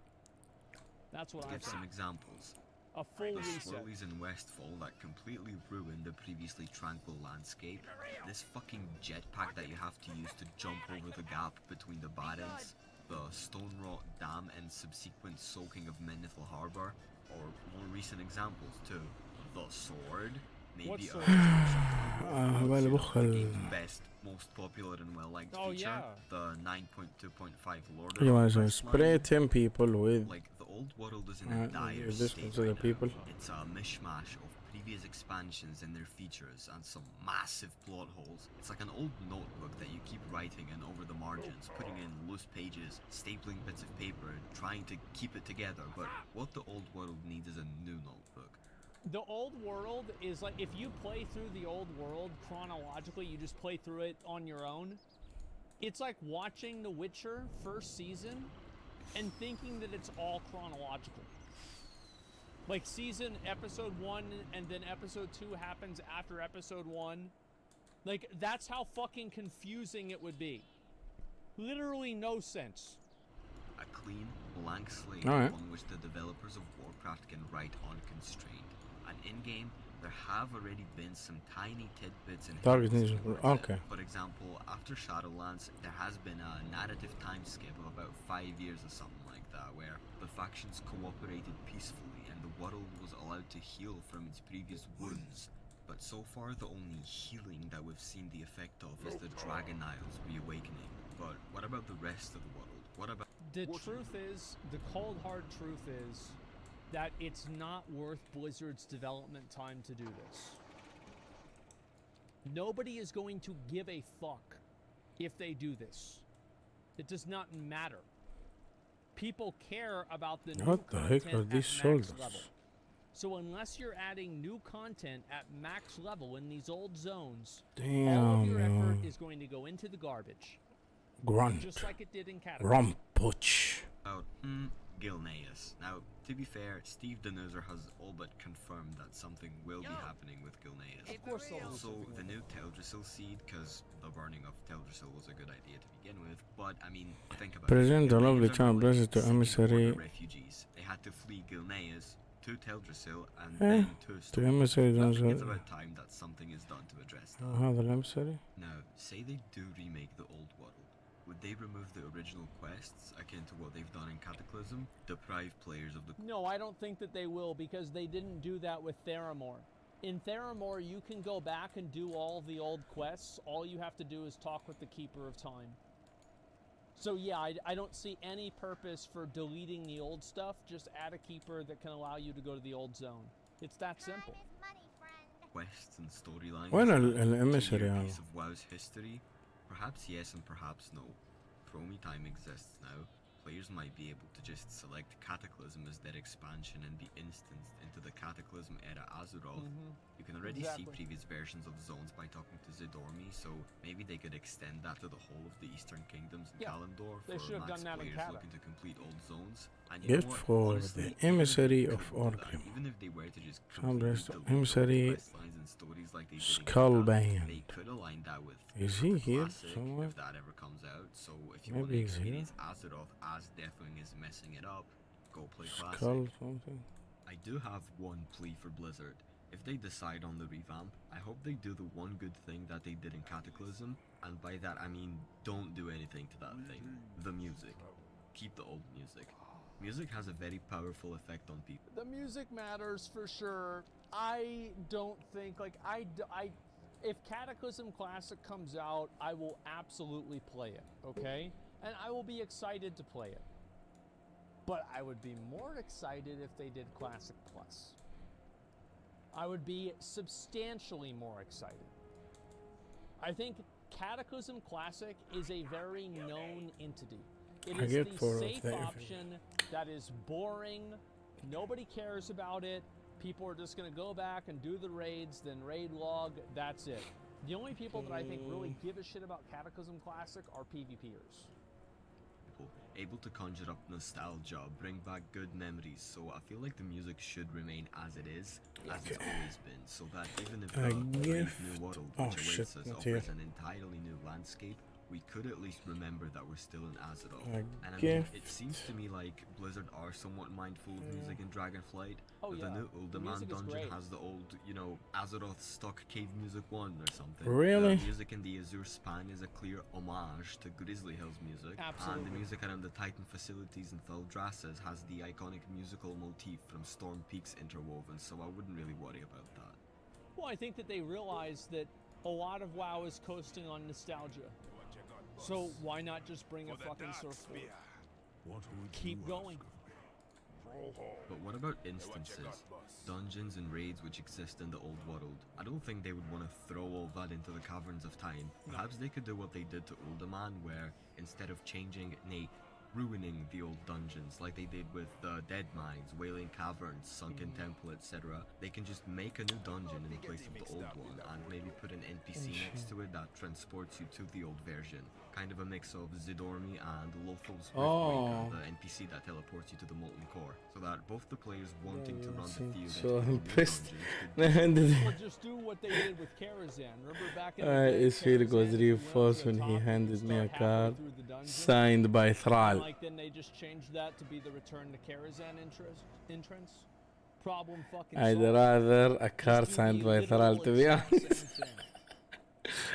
That's what To I give some think. examples, A full the reset. swirlies in Westfall that completely ruined the previously tranquil landscape, this fucking jetpack that you have to use to jump over the gap between the barrens, the stone rot dam and subsequent soaking of Menethil Harbor, or more recent examples too, the sword, maybe What a sword? بالي بخ the ال... game's best, most popular and well-liked Oh, feature, yeah. the 9.2.5 Lord You want of to Quest spray line. 10 people with Like, the old world is in a dire is this state considered right people? now. It's a mishmash of previous expansions and their features and some massive plot holes. It's like an old notebook that you keep writing in over the margins, putting in loose pages, stapling bits of paper, trying to keep it together, but what the old world needs is a new notebook. The old world is like, if you play through the old world chronologically, you just play through it on your own. It's like watching The Witcher first season and thinking that it's all chronological. Like season episode 1 and then episode 2 happens after episode 1. Like, that's how fucking confusing it would be. Literally no sense. A clean, blank slate Alright. on which the developers of Warcraft can write unconstrained. And in-game, there have already been some tiny tidbits and Target hints Ninja. towards Okay. it. For example, after Shadowlands, there has been a narrative time skip of about 5 years or something like that, where the factions cooperated peacefully and the world was allowed to heal from its previous wounds. But so far, the only healing that we've seen the effect of is the Dragon Isles reawakening. But what about the rest of the world? What about The truth is, the cold hard truth is that it's not worth Blizzard's development time to do this. Nobody is going to give a fuck if they do this. It does not matter. People care about the new What the heck content are at these max soldiers? level. So unless you're adding new content at max level in these old zones, all of Damn, your effort yo. is going to go into the garbage, Grunt. just like it did in Cataclysm. Rumpuch. Gilneas? Now, to be fair, Steve Denuser has all but confirmed that something will be Yo. happening with Gilneas. Of course they'll do Also, something the like new Teldrassil seed, because the burning of Teldrassil was a good idea to begin with, but I mean, think about Present it. the lovely Gilneas are charm like blessed to city emissary. border refugees. They had to flee Gilneas to Teldrassil and Eh, then to To Storm. emissary I think it's don't about time that something is done to address that. هذا الامسري. Now, say they do remake the old world. Would they remove the original quests, akin to what they've done in Cataclysm? Deprive players of the No, I don't think that they will, because they didn't do that with Theramore. In Theramore, you can go back and do all the old quests. All you have to do is talk with the Keeper of Time. So yeah, I don't see any purpose for deleting the old stuff. Just add a Keeper that can allow you to go to the old zone. It's that simple. quests and storylines. وين to a الامسري هذا؟ piece of WoW's history? Perhaps yes and perhaps no. Promi time exists now. Players might be able to just select Cataclysm as their expansion and be instanced into the Cataclysm era Azeroth. You can already see Exactly. previous versions of zones by talking to Zidormi, so maybe they could extend that to the whole of the Eastern Kingdoms and Yeah, Kalimdor they for should have max done that in players Kata. looking to complete old zones. And you know Gift what? for Honestly, the even if they emissary could of do that, Orgrim. even if they were to just Some completely rest delete all the emissary quest lines and stories like they did in Skull Kingdom, Band. they could align that with Is he here Classic somewhere? if that ever comes out. So if you want Maybe to he's here. experience Azeroth as Deathwing is messing it up, go play Classic. Skull something. I do have one plea for Blizzard. If they decide on the revamp, I hope they do the one good thing that they did in Cataclysm, and by that I mean don't do anything to that thing. The music. Keep the old music. Music has a very powerful effect on people. The music matters for sure. I don't think like if Cataclysm Classic comes out, I will absolutely play it, okay? And I will be excited to play it. But I would be more excited if they did Classic Plus. I would be substantially more excited. I think Cataclysm Classic is a very known entity. It I is get the for safe that. option that is boring. Nobody cares about it. People are just going to go back and do the raids, then raid log. That's it. The only people that I think really give a shit about Cataclysm Classic are PvPers. Able to conjure up nostalgia, bring back good memories, so I feel like the music should remain as it is, as it's always been, so that even if A the Brave gift. New World Oh, which shit, awaits us not here. offers an entirely new landscape, we could at least remember that we're still in Azeroth. A And I mean, it gift. seems to me like Blizzard are somewhat mindful of music in Dragonflight. Oh, The yeah. new The Uldaman music is dungeon great. has the old, Azeroth stock cave music 1 or something. Really? The music in the Azure Span is a clear homage to Grizzly Hills music. And Absolutely. the music around the Titan facilities in Thaldraszus has the iconic musical motif from Storm Peaks interwoven, so I wouldn't really worry about that. Well, I think that they realize that a lot of WoW is coasting on nostalgia. So why not just bring a fucking surfboard? Keep going. But what about instances? Dungeons and raids which exist in the old world. I don't think they would want to throw all that into the Caverns of Time. Perhaps they could do what they did to Uldaman, where instead of changing, nay, ruining the old dungeons like they did with the Dead Mines, Wailing Caverns, Sunken Temple, etc., they can just make a new dungeon in place of the old one and maybe put an NPC next to it that transports you to the old version. Kind of a mix of Zidormi and Lothal's Riftbreaker, the NPC that teleports you to the Molten Core, so that both the players wanting to run the field so and impressed. Well, just do what they did with Karazhan. Remember back in the day, His feeling was Karazhan, if you went up reinforced to the when he top, you handed could me a start halfway card through the dungeon. signed by And, Thrall. like then they just changed that to be the return to Karazhan entrance. Problem fucking I'd solved. rather a Just card do signed the by literal Thrall, to be exact honest. same thing.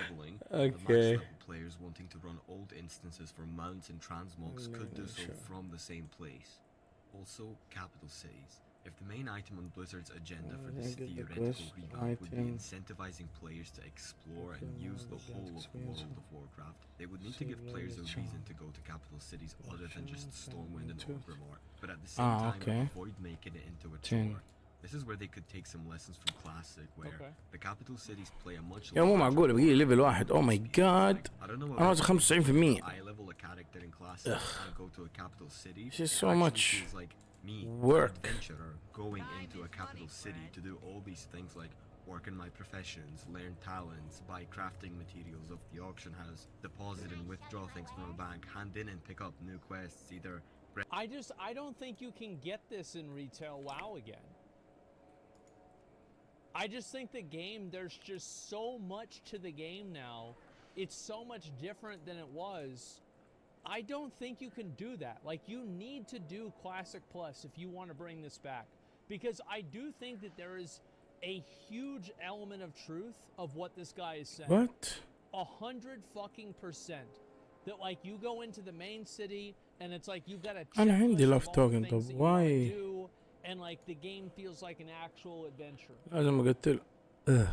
Leveling, Okay. the max level players wanting to run old instances for mounts and transmogs could do so Sure. from the same place. Also, capital cities. If the main item on Blizzard's agenda for I this get the theoretical quest revamp would be item. incentivizing players to explore and Okay, use the now whole the of experience. World of Warcraft, they would need to give Save players a level reason charm. to go to capital cities other than just Options, Stormwind and truth. Orgrimmar, but at the same Ah, time okay. avoid making it into a 10. chore. This is where they could take some lessons from Classic, where Okay. the capital cities play a much يا مو larger معقولة بقي لي ليفل واحد. Oh my god. I don't know أنا واصل 95%. I level a character in Classic and go to a capital city. This is it so actually much feels like me, work. an adventurer, going into a capital city to do all these things like work in my professions, learn talents, buy crafting materials of the auction house, deposit and withdraw things from a bank, hand in and pick up new quests, either I don't think you can get this in retail WoW again. I just think the game, there's just so much to the game now. It's so much different than it was. I don't think you can do that. Like, you need to do Classic Plus if you want to bring this back. Because I do think that there is a huge element of truth of what this guy is saying. What? 100% that like you go into the main city and it's like you've got a أنا عندي checklist love of all the token. things طب that you wanna why? do, and like the game feels like an actual adventure. لازم أقتل. Ugh.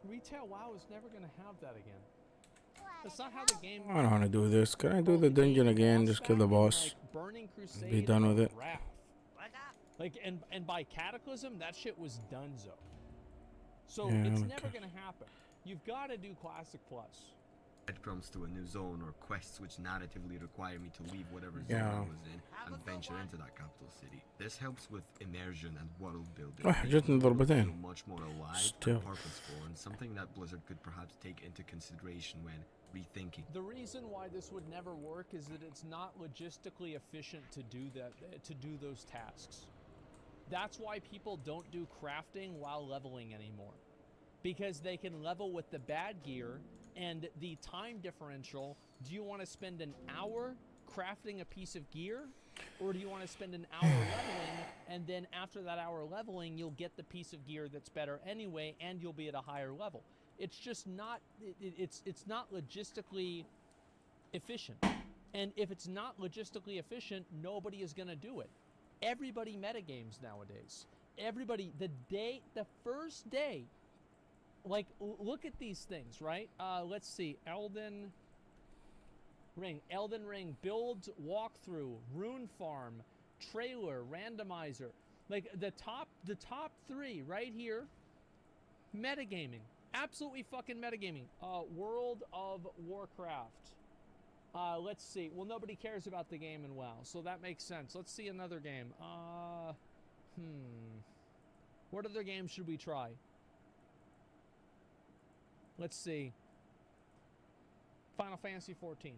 Retail WoW is never gonna have that again. That's not how the game. I don't want to do this. Can I do the dungeon again? Just kill the boss. Like Burning Crusade. Be done or with it. Wrath. Like and by Cataclysm, that shit was donezo. So Yeah, it's okay. never gonna happen. You've got to do Classic Plus. breadcrumbs to a new zone or quests which narratively require me to leave whatever zone Yeah. I was in and venture into that capital city. This helps with immersion and world building. راح making جتني the world ضربتين. feel much more alive Still. and purposeful, and something that Blizzard could perhaps take into consideration when rethinking. The reason why this would never work is that it's not logistically efficient to do that, to do those tasks. That's why people don't do crafting while leveling anymore. Because they can level with the bad gear, and the time differential, do you want to spend an hour crafting a piece of gear, or do you want to spend an hour leveling, and then after that hour leveling, you'll get the piece of gear that's better anyway, and you'll be at a higher level. It's just not, it's not logistically efficient. And if it's not logistically efficient, nobody is going to do it. Everybody metagames nowadays. Everybody, the first day, like, look at these things, right? Let's see, Elden Ring, builds, walkthrough, rune farm, trailer, randomizer. Like, the top three right here, metagaming. Absolutely fucking metagaming. World of Warcraft. Let's see. Well, nobody cares about the game in WoW, so that makes sense. Let's see another game. What other game should we try? Let's see. Final Fantasy 14.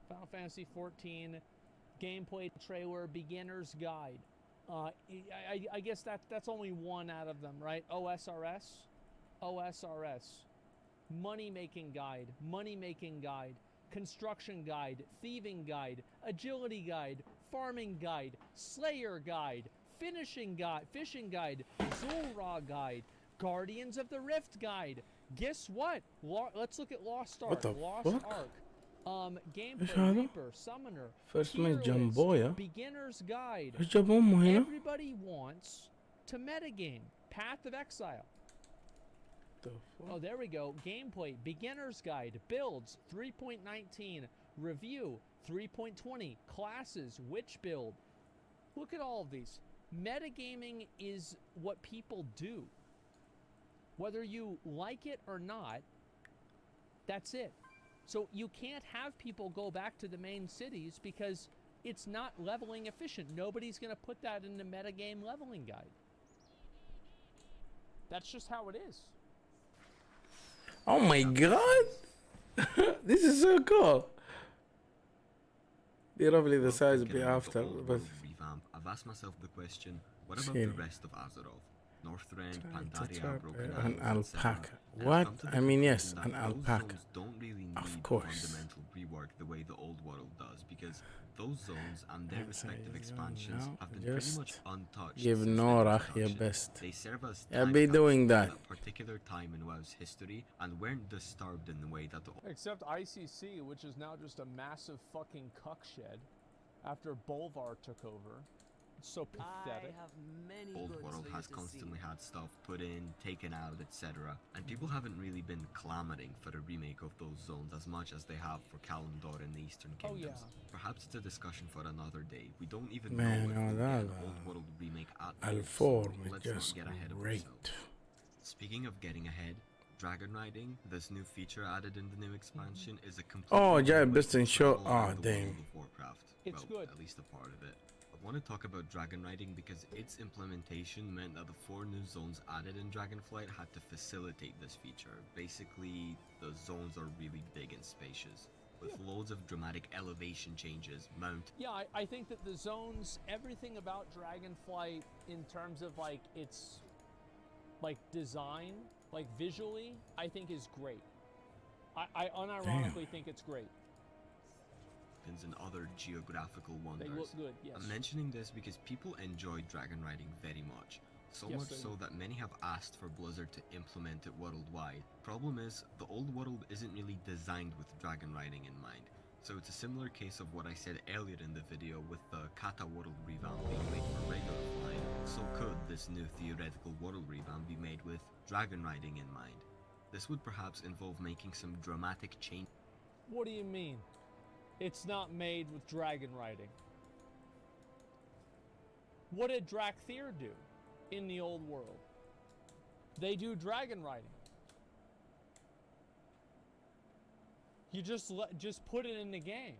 Final Fantasy 14 gameplay trailer, beginner's guide. I guess that's only one out of them, right? OSRS. Money making guide, construction guide, thieving guide, agility guide, farming guide, slayer guide, fishing guide, Zul'Ra guide, Guardians of the Rift guide. Guess what? Let's look at Lost Ark. What the Lost fuck? Ark. إيش Gameplay, هذا؟ Reaper, Summoner, First mate Heroes, جمبويا. Beginner's Guide. إيش جابوا أمه هنا؟ Everybody wants to metagame. Path of Exile. The Oh, fuck? there we go. Gameplay, Beginner's Guide, Builds, 3.19, Review, 3.20, Classes, Witch Build. Look at all of these. Metagaming is what people do. Whether you like it or not, that's it. So you can't have people go back to the main cities because it's not leveling efficient. Nobody's going to put that in the metagame leveling guide. That's just how it is. Oh my god! This is so cool. They're probably the size Thinking be about after, the old but world revamp, I've asked myself the question: what about Scary. the rest of Azeroth? Northrend, Trying to Pandaria, trap Broken an Isles, etc. alpaca. And I've What? come to the I mean, yes, conclusion an that those alpaca. zones don't really need Of course. fundamental rework the way the old world does, because those zones and their Yes, respective I expansions know, have been pretty just much untouched. give since their Nora your introduction. best. They serve as I'll time be capsules doing of that. particular time in WoW's history and weren't disturbed in the way that the Except ICC, which is now just a massive fucking cuck shed after Bolvar took over. It's so I pathetic. have many old goods world for you has to constantly see. had stuff put in, taken out, etc. And people haven't really been clamoring for a remake of those zones as much as they have for Kalimdor and the Eastern Oh, Kingdoms. yeah. Perhaps it's a discussion for another day. We don't even Man, know if we'll that, get an old world remake at all, Al4 so is let's not just get ahead of great. ourselves. Speaking of getting ahead, Dragon Riding, this new feature added in the new expansion, is a complete Oh, new yeah, way best in to show. travel Oh, around the damn. world of Warcraft. It's Well, good. at least a part of it. I want to talk about Dragon Riding because its implementation meant that the 4 new zones added in Dragonflight had to facilitate this feature. Basically, the zones are really big and spacious, with loads of dramatic elevation changes, Yeah, I think that the zones, everything about Dragonflight in terms of like its like design, like visually, I think is great. I unironically think it's great. and other geographical wonders. They look good, yes. I'm mentioning this because people enjoy Dragon Riding very much. So Yes, much they so do. that many have asked for Blizzard to implement it worldwide. Problem is, the old world isn't really designed with Dragon Riding in mind. So it's a similar case of what I said earlier in the video with the Kata world revamp being made for regular flying. So could this new theoretical world revamp be made with Dragon Riding in mind? This would perhaps involve making some dramatic change. What do you mean? It's not made with dragon riding. What did Drakthir do in the old world? They do dragon riding. You just put it in the game.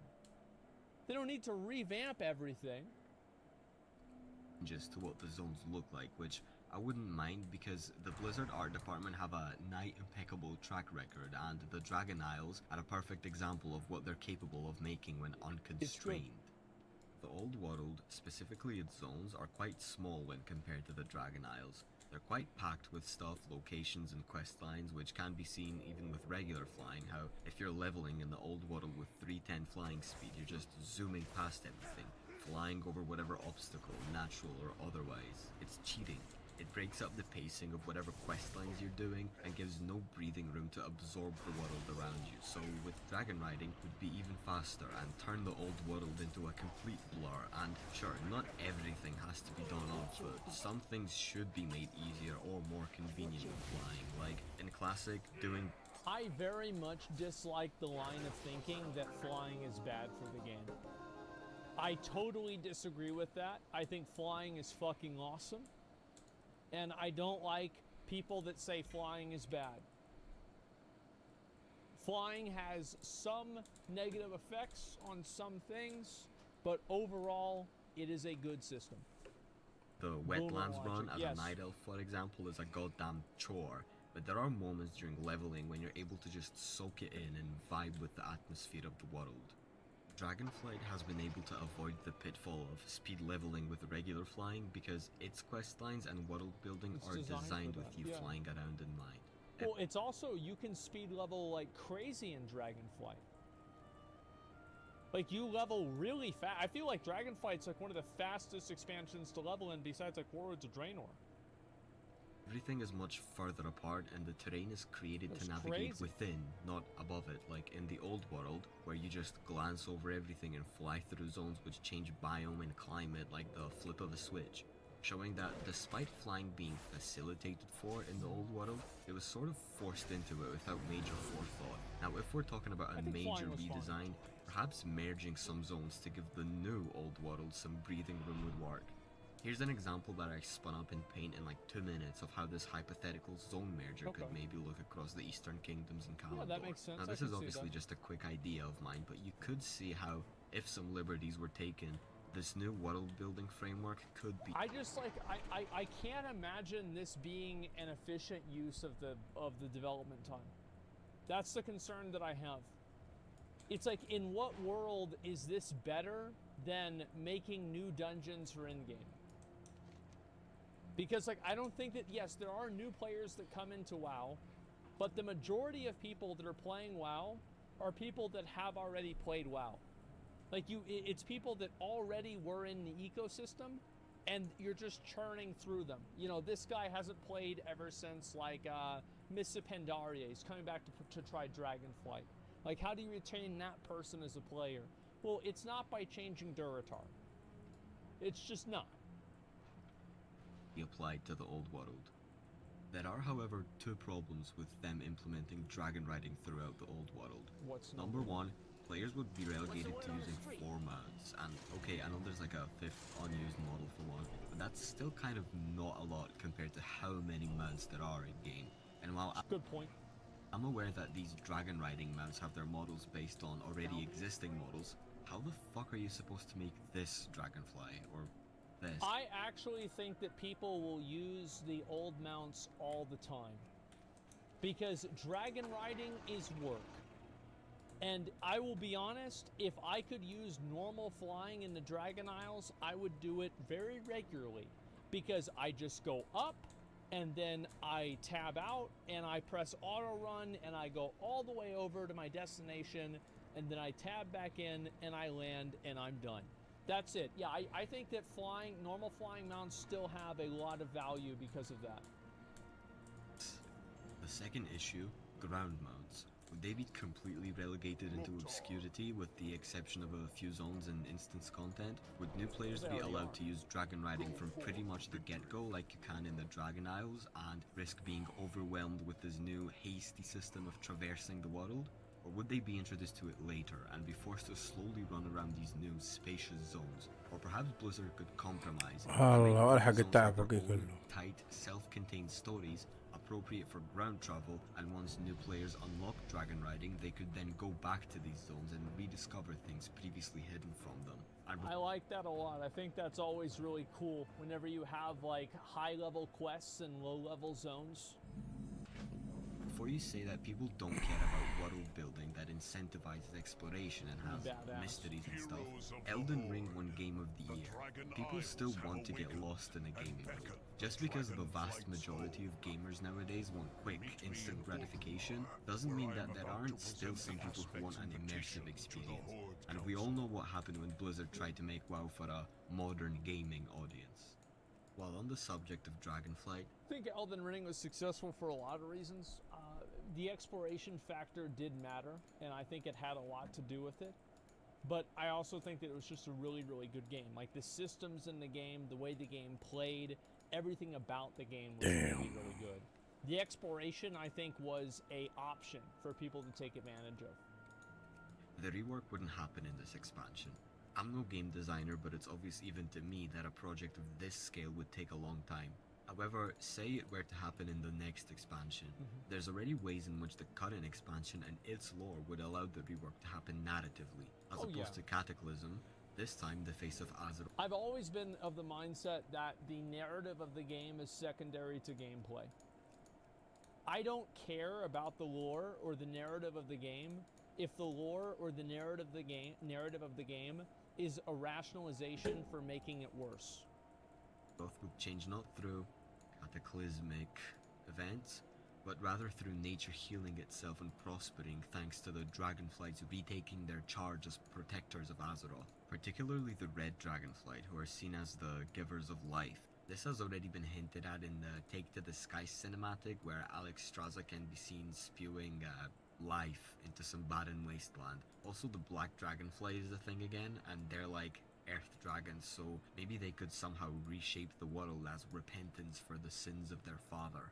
They don't need to revamp everything. Just to what the zones look like, which I wouldn't mind because the Blizzard art department have a nigh impeccable track record, and the Dragon Isles are a perfect example of what they're capable of making when unconstrained. The old world, specifically its zones, are quite small when compared to the Dragon Isles. They're quite packed with stuff, locations and quest lines, which can be seen even with regular flying, how if you're leveling in the old world with 310 flying speed, you're just zooming past everything, flying over whatever obstacle, natural or otherwise. It's cheating. It breaks up the pacing of whatever quest lines you're doing and gives no breathing room to absorb the world around you. So with dragon riding would be even faster and turn the old world into a complete blur. And sure, not everything has to be done on foot. Some things should be made easier or more convenient when flying. Like in Classic, doing I very much dislike the line of thinking that flying is bad for the game. I totally disagree with that. I think flying is fucking awesome. And I don't like people that say flying is bad. Flying has some negative effects on some things, but overall, it is a good system. the Boomer wetlands logic, run as yes. a night elf, for example, is a goddamn chore. But there are moments during leveling when you're able to just soak it in and vibe with the atmosphere of the world. Dragonflight has been able to avoid the pitfall of speed leveling with regular flying because its questlines and world building It's are designed for designed with that, you yeah. flying around in mind. Well, it's also, you can speed level like crazy in Dragonflight. Like, you level really fast. I feel like Dragonflight's like one of the fastest expansions to level in besides like Warlords of Draenor. Everything is much further apart and the terrain is created That's to navigate crazy. within, not above it, like in the old world, where you just glance over everything and fly through zones which change biome and climate like the flip of a switch, showing that despite flying being facilitated for in the old world, it was sort of forced into it without major forethought. Now if we're talking about I a think major flying was fun. redesign, perhaps merging some zones to give the new old world some breathing room would work. Here's an example that I spun up in Paint in like 2 minutes of how this hypothetical zone merger Okay. could maybe look across the Eastern Kingdoms and Kalimdor. Yeah, that makes sense. Now I this can is see obviously that. just a quick idea of mine, but you could see how, if some liberties were taken, this new world building framework could be I just like, I can't imagine this being an efficient use of the development time. That's the concern that I have. It's like, in what world is this better than making new dungeons for in-game? Because like, I don't think that, yes, there are new players that come into WoW, but the majority of people that are playing WoW are people that have already played WoW. Like, it's people that already were in the ecosystem, and you're just churning through them. You know, this guy hasn't played ever since like Mists of Pandaria. He's coming back to try Dragonflight. Like, how do you retain that person as a player? Well, it's not by changing Durotar. It's just not. applied to the old world. There are, however, two problems with them implementing dragon riding throughout the old world. What's Number one, players would be relegated to using 4 mounts, and okay, I know there's like a 5th unused model for one, but that's still kind of not a lot compared to how many mounts there are in game. And while Good point. I'm aware that these dragon riding mounts have their models based on already existing models, how the fuck are you supposed to make this dragonfly, or this? I actually think that people will use the old mounts all the time. Because dragon riding is work. And I will be honest, if I could use normal flying in the Dragon Isles, I would do it very regularly. Because I just go up, and then I tab out, and I press auto run, and I go all the way over to my destination, and then I tab back in, and I land, and I'm done. That's it. Yeah, I think that normal flying mounts still have a lot of value because of that. The second issue, ground mounts. Would they be completely relegated into obscurity with the exception of a few zones and instance content? Would new players be allowed to use dragon riding from pretty much the get-go like you can in the Dragon Isles and risk being overwhelmed with this new hasty system of traversing the world? Or would they be introduced to it later and be forced to slowly run around these new spacious zones? Or perhaps Blizzard could compromise and الله make ولا حق zones التعب their فوقي own كله. tight, self-contained stories, appropriate for ground travel, and once new players unlock dragon riding, they could then go back to these zones and rediscover things previously hidden from them. And I like that a lot. I think that's always really cool whenever you have like high level quests and low level zones. before you say that people don't care about world building that incentivizes exploration and has Badass. mysteries and stuff, Elden Ring won Game of the Year. People still want to get lost in a gaming world. Just because the vast majority of gamers nowadays want quick, instant gratification, doesn't mean that there aren't still some people who want an immersive experience. And we all know what happened when Blizzard tried to make WoW for a modern gaming audience. While on the subject of Dragonflight, I think Elden Ring was successful for a lot of reasons. The exploration factor did matter, and I think it had a lot to do with it. But I also think that it was just a really, really good game. Like the systems in the game, the way the game played, everything about the game was really, really good. The exploration, I think, was a option for people to take advantage of. the rework wouldn't happen in this expansion. I'm no game designer, but it's obvious even to me that a project of this scale would take a long time. However, say it were to happen in the next expansion, there's already ways in which the current expansion and its lore would allow the rework to happen narratively, as Oh, opposed yeah. to Cataclysm, this time the face of Azeroth. I've always been of the mindset that the narrative of the game is secondary to gameplay. I don't care about the lore or the narrative of the game if the lore or the narrative of the game is a rationalization for making it worse. Both would change not through cataclysmic events, but rather through nature healing itself and prospering thanks to the Dragonflights retaking their charge as protectors of Azeroth, particularly the Red Dragonflight, who are seen as the givers of life. This has already been hinted at in the Take to the Sky cinematic, where Alex Straza can be seen spewing life into some barren wasteland. Also, the Black Dragonflight is a thing again, and they're like Earth dragons, so maybe they could somehow reshape the world as repentance for the sins of their father.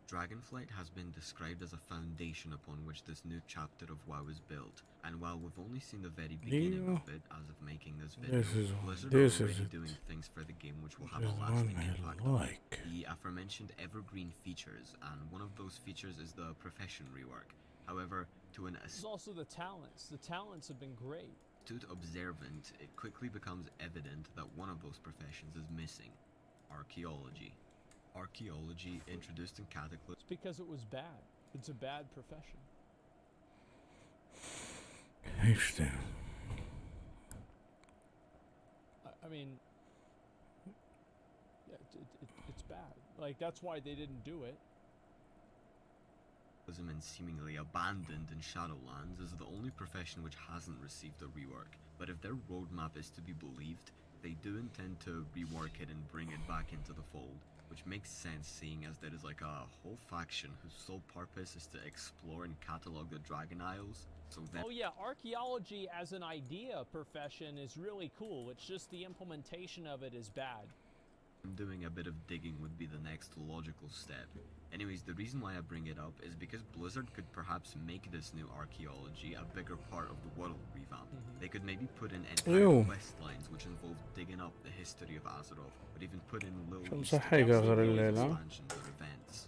Dragonflight has been described as a foundation upon which this new chapter of WoW is built, and while we've only seen the very beginning of it as of making this video, Blizzard are already doing things for the game which will have a lasting impact on it. The aforementioned evergreen features, and one of those features is the profession rework. However, to an There's also the talents. The talents have been great. astute observant, it quickly becomes evident that one of those professions is missing: archaeology. Archaeology, introduced in Cataclysm, It's because it was bad. It's a bad profession. Interesting. I mean, yeah, it's bad. Like, that's why they didn't do it. and seemingly abandoned in Shadowlands, is the only profession which hasn't received a rework. But if their roadmap is to be believed, they do intend to rework it and bring it back into the fold, which makes sense seeing as there is like a whole faction whose sole purpose is to explore and catalog the Dragon Isles. So that Oh yeah, archaeology as an idea profession is really cool. It's just the implementation of it is bad. doing a bit of digging would be the next logical step. Anyways, the reason why I bring it up is because Blizzard could perhaps make this new archaeology a bigger part of the world revamp. They could maybe put in entire quest lines which involve digging up the history of Azeroth, or even put in little شو Easter مصحيقة eggs, غير videos, الليلة؟ expansions, or events.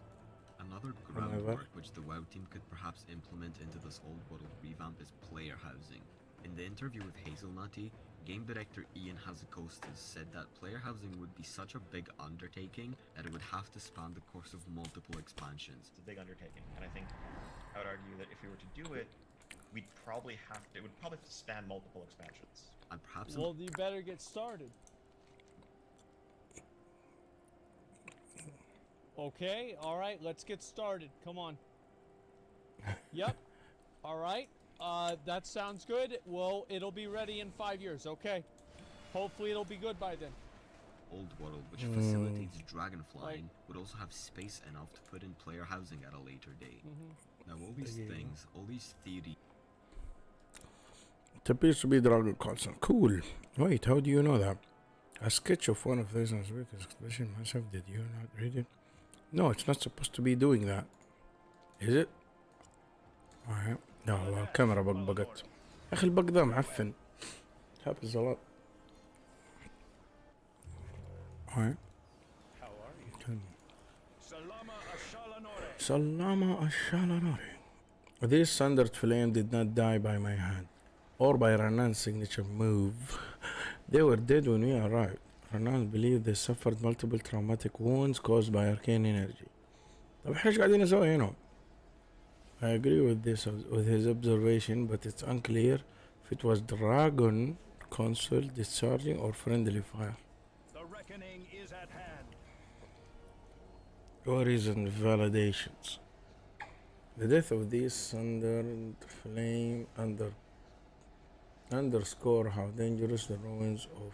Another groundwork which the WoW team could perhaps implement into this old world revamp is player housing. In the interview with Hazelnutty, game director Ian Hazakostas said that player housing would be such a big undertaking that it would have to span the course of multiple expansions. It's a big undertaking, and I think I would argue that if we were to do it, we'd probably have to, it would probably have to span multiple expansions. And perhaps Well, you better get started. Okay, all right, let's get started. Come on. Yep. All right. That sounds good. Well, it'll be ready in 5 years. Okay. Hopefully, it'll be good by then. old world which facilitates dragon flying would also have space enough to put in player housing at a later date. Now all these things, all these theories It appears to be Dragon Constant. Cool. Wait, how do you know that? A sketch of one of those last week is expression myself. Did you not read it? No, it's not supposed to be doing that. Is it? Alright. لا والله الكاميرا بقبقت. يا أخي البق ده معفن. Happens a lot. Alright. How are you? Okay. Salama Ashalanoy. Salama Ashalanari. This thundered flame did not die by my hand, or by Ranan's signature move. They were dead when we arrived. Ranan believed they suffered multiple traumatic wounds caused by arcane energy. طب احنا ايش قاعدين نسوي هنا؟ I agree with this, with his observation, but it's unclear if it was dragon console discharging or friendly fire. The reckoning is at hand. Worries and validations. The death of these thundered flame underscore how dangerous the ruins of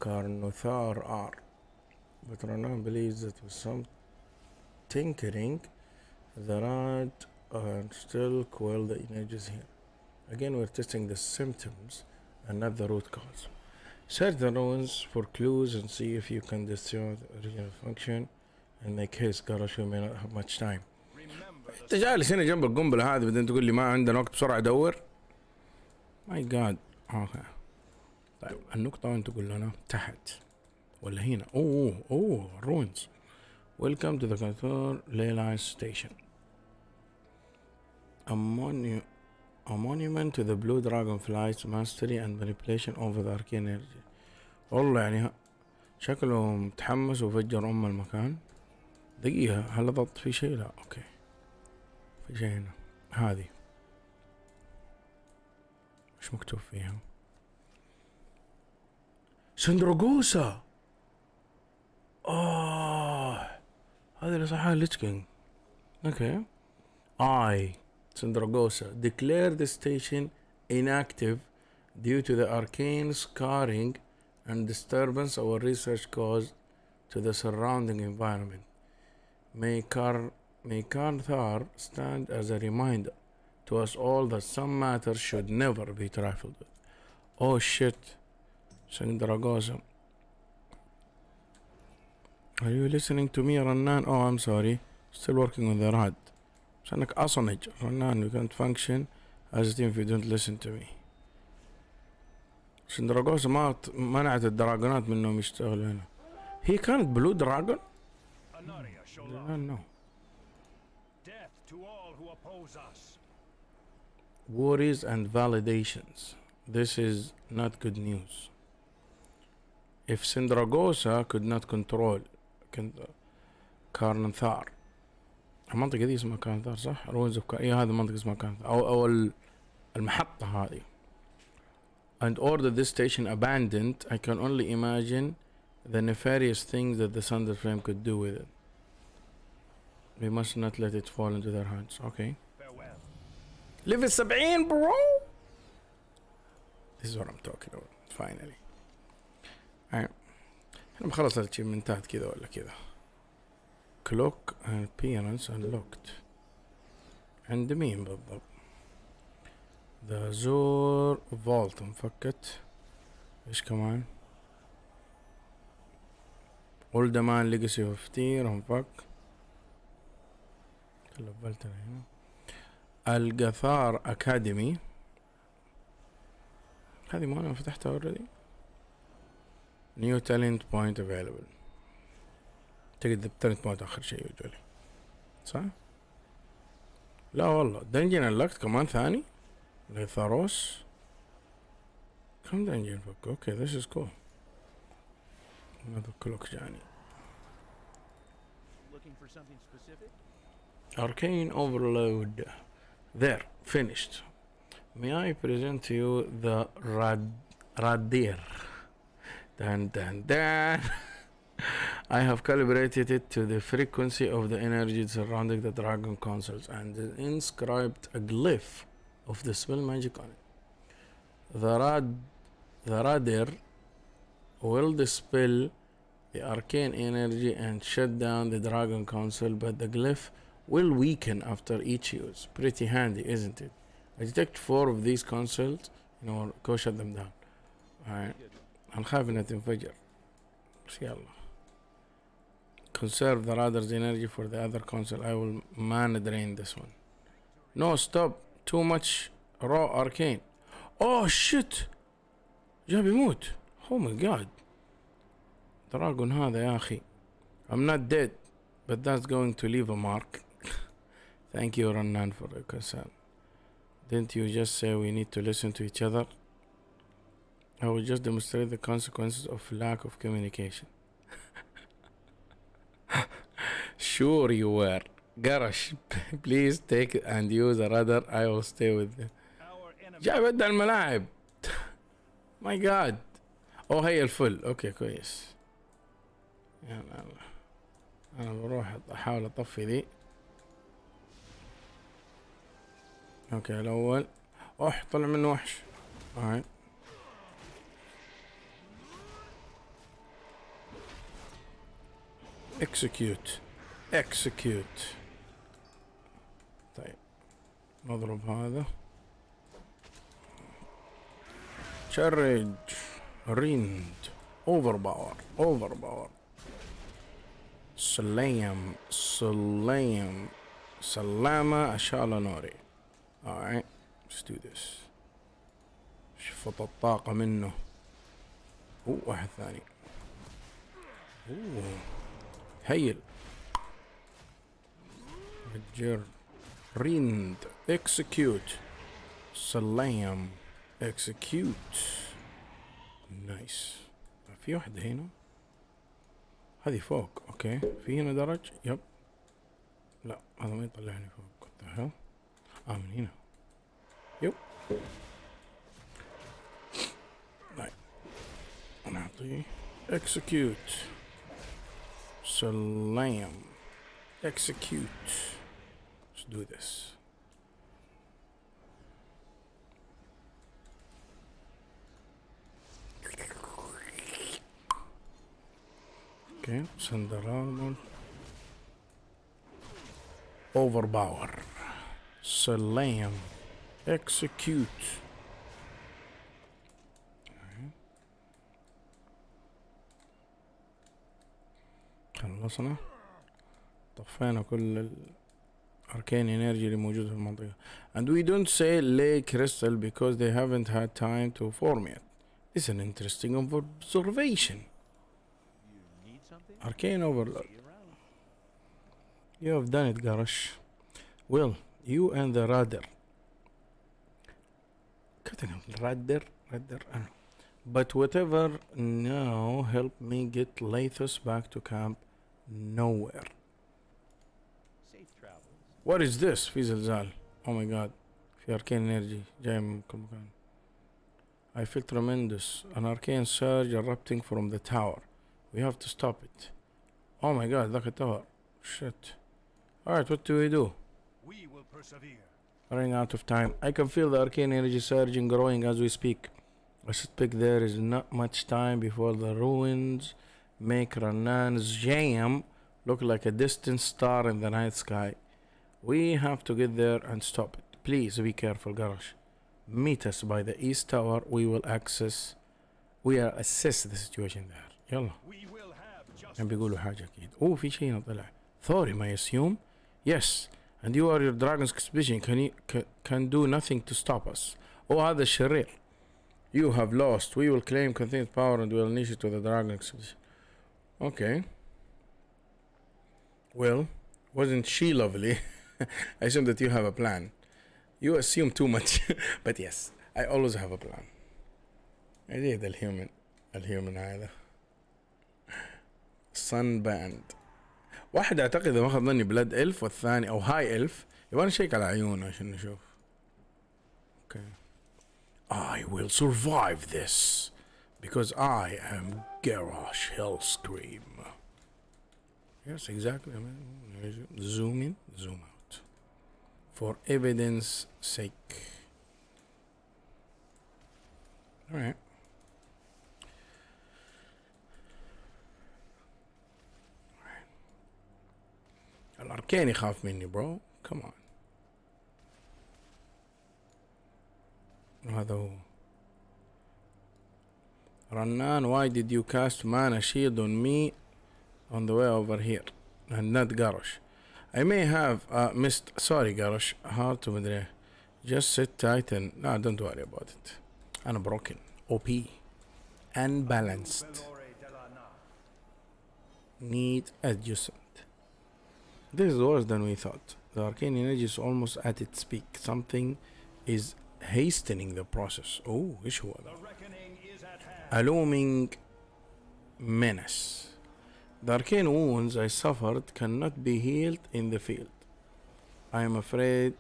Karnothar are. But Ranan believes that with some tinkering, the rad still quell the energies here. Again, we're testing the symptoms and not the root cause. Search the ruins for clues and see if you can destroy the original function and make haste. Garage, we may not have much time. Remember انت جالس هنا جنب القنبلة هذه بعدين تقول لي ما عندنا وقت بسرعة ادور. ماي جاد. اوكي. طيب النقطة وين تقول لنا؟ تحت ولا هنا؟ اوه ruins. Welcome to the Kathor Leyline Station. A monument to the Blue Dragonfly's mastery and manipulation over the arcane energy. والله يعني شكله متحمس وفجر المكان. دقيقة هل ضبط في شيء؟ لا اوكي. في شيء هنا. هذه. ايش مكتوب فيها؟ سندروغوسا. هذا اللي صحها ليتش كينج. اوكي. Syndragosa declared the station inactive due to the arcane scarring and disturbance our research caused to the surrounding environment. May Karthar stand as a reminder to us all that some matters should never be trifled with. Oh shit, Syndragosa. Are you listening to me, Rannan? Oh, I'm sorry. Still working on the rad. عشانك أصنج. Rannan, you can't function as a team if you don't listen to me. Syndragosa ما منعت الدراجونات منهم يشتغلوا هنا. He can't blue dragon? Anaria I Shola. don't know. Death to all who oppose us. Worries and validations. This is not good news. If Syndragosa could not control Karnathar. المنطقة دي اسمها كارنثار صح؟ روينز اوف هذه المنطقة اسمها كارنثار أو المحطة هذه. And ordered this station abandoned. I can only imagine the nefarious things that the Thunder Flame could do with it. We must not let it fall into their hands. Okay. Farewell. Level 70 bro. This is what I'm talking about. Finally. احنا بنخلص الاتشيفمنتات كذا ولا كذا. Clock and appearance unlocked. عند مين بالضبط؟ The Azure Vault انفكت. ايش كمان؟ Old Man Legacy of Tyr انفك. لفلت انا هنا. القثار أكاديمي. هذه ما أنا فتحتها already. New talent point available. تجد التالنت بوينت آخر شيء يجولي صح؟ لا والله دنجن اللقت كمان ثاني لثاروس. كم دنجن فك؟ اوكي this is cool. another clock جاني. Looking for something specific? Arcane Overload. There, finished. May I present to you the Radir. Dan dan dan. I have calibrated it to the frequency of the energy surrounding the dragon consoles and inscribed a glyph of the spell magic on it. The Radir will dispel the arcane energy and shut down the dragon console, but the glyph will weaken after each use. Pretty handy, isn't it? I detect 4 of these consoles, go shut them down. Alright. هنخاف انها تنفجر. بس يلا. Conserve the radar's energy for the other console. I will mana drain this one. No, stop. Too much raw arcane. Oh shit. جاب يموت. Oh my god. دراجون هذا يا أخي. I'm not dead, but that's going to leave a mark. Thank you, Rannan, for the concern. Didn't you just say we need to listen to each other? I will just demonstrate the consequences of lack of communication. Sure you were. Garash, please take it and use a rudder. I will stay with you. Our enemy جاي بدل الملاعب. My God. Oh هي الفل. اوكي كويس. يلا يلا. انا بروح احاول اطفي ذي. اوكي الاول. اوح طلع منه وحش. alright. execute. طيب نضرب هذا. شرج ريند overpower سلامة أشعل نوري. alright let's do this. شفط الطاقة منه. واحد ثاني. هيل رجر ريند execute سلام execute نايس. في واحدة هنا. هذه فوق. اوكي في هنا درج. يب لا هذا ما يطلعني فوق. تعال من هنا. يب طيب نعطيه execute سلام execute. Let's do this. Okay, Thunder Armor. Overpower. Slam. Execute. خلصنا. طفينا كل الاركين انرجي اللي موجودة في المنطقة. And we don't say lay crystal because they haven't had time to form yet. It's an interesting observation. You need something? Arcane Overlord. See you around. You have done it, Garash. Well, you and the Rudder. Rudder. I don't know. But whatever, now help me get Lathus back to camp. Nowhere. Safe travels. What is this? في زلزال. Oh my god. في arcane energy جاي من كل مكان. I feel tremendous. An arcane surge erupting from the tower. We have to stop it. Oh my god, look at the tower. Shit. Alright, what do we do? we will persevere. Running out of time. I can feel the arcane energy surging, growing as we speak. I suspect there is not much time before the ruins make Ranan's jam look like a distant star in the night sky. We have to get there and stop it. Please be careful, Garash. Meet us by the east tower. We will assess the situation there. يلا. We will have justice. كان بيقولوا حاجة أكيد. في شيء هنا طلع. Thorim, I assume. Yes. And you are your dragon's expedition. Can do nothing to stop us. هذا الشرير. You have lost. We will claim continued power and will unleash it to the dragon expedition. Okay. Well, wasn't she lovely? I assume that you have a plan. You assume too much. But yes, I always have a plan. I did الهيومن هذا. Sunband. واحد اعتقد اذا ما خاب ظني بلاد الف والثاني او هاي الف. يبغى نشيك على عيونه عشان نشوف. Okay. I will survive this because I am Garrosh Hellscream. Yes, exactly. I mean, zoom in, zoom out. For evidence sake. Alright. الأركان يخاف مني bro. Come on. هذا هو. Rannan, why did you cast mana shield on me on the way over here and not Garrosh? I may have missed. Sorry Garrosh. Hard to مدري. Just sit tight and no, don't worry about it. I'm broken. OP. Unbalanced. Belore de la Na. Need adjustment. This is worse than we thought. The arcane energy is almost at its peak. Something is hastening the process. Oh, ايش هو The ده؟ reckoning is at hand. A looming menace. The arcane wounds I suffered cannot be healed in the field. I am afraid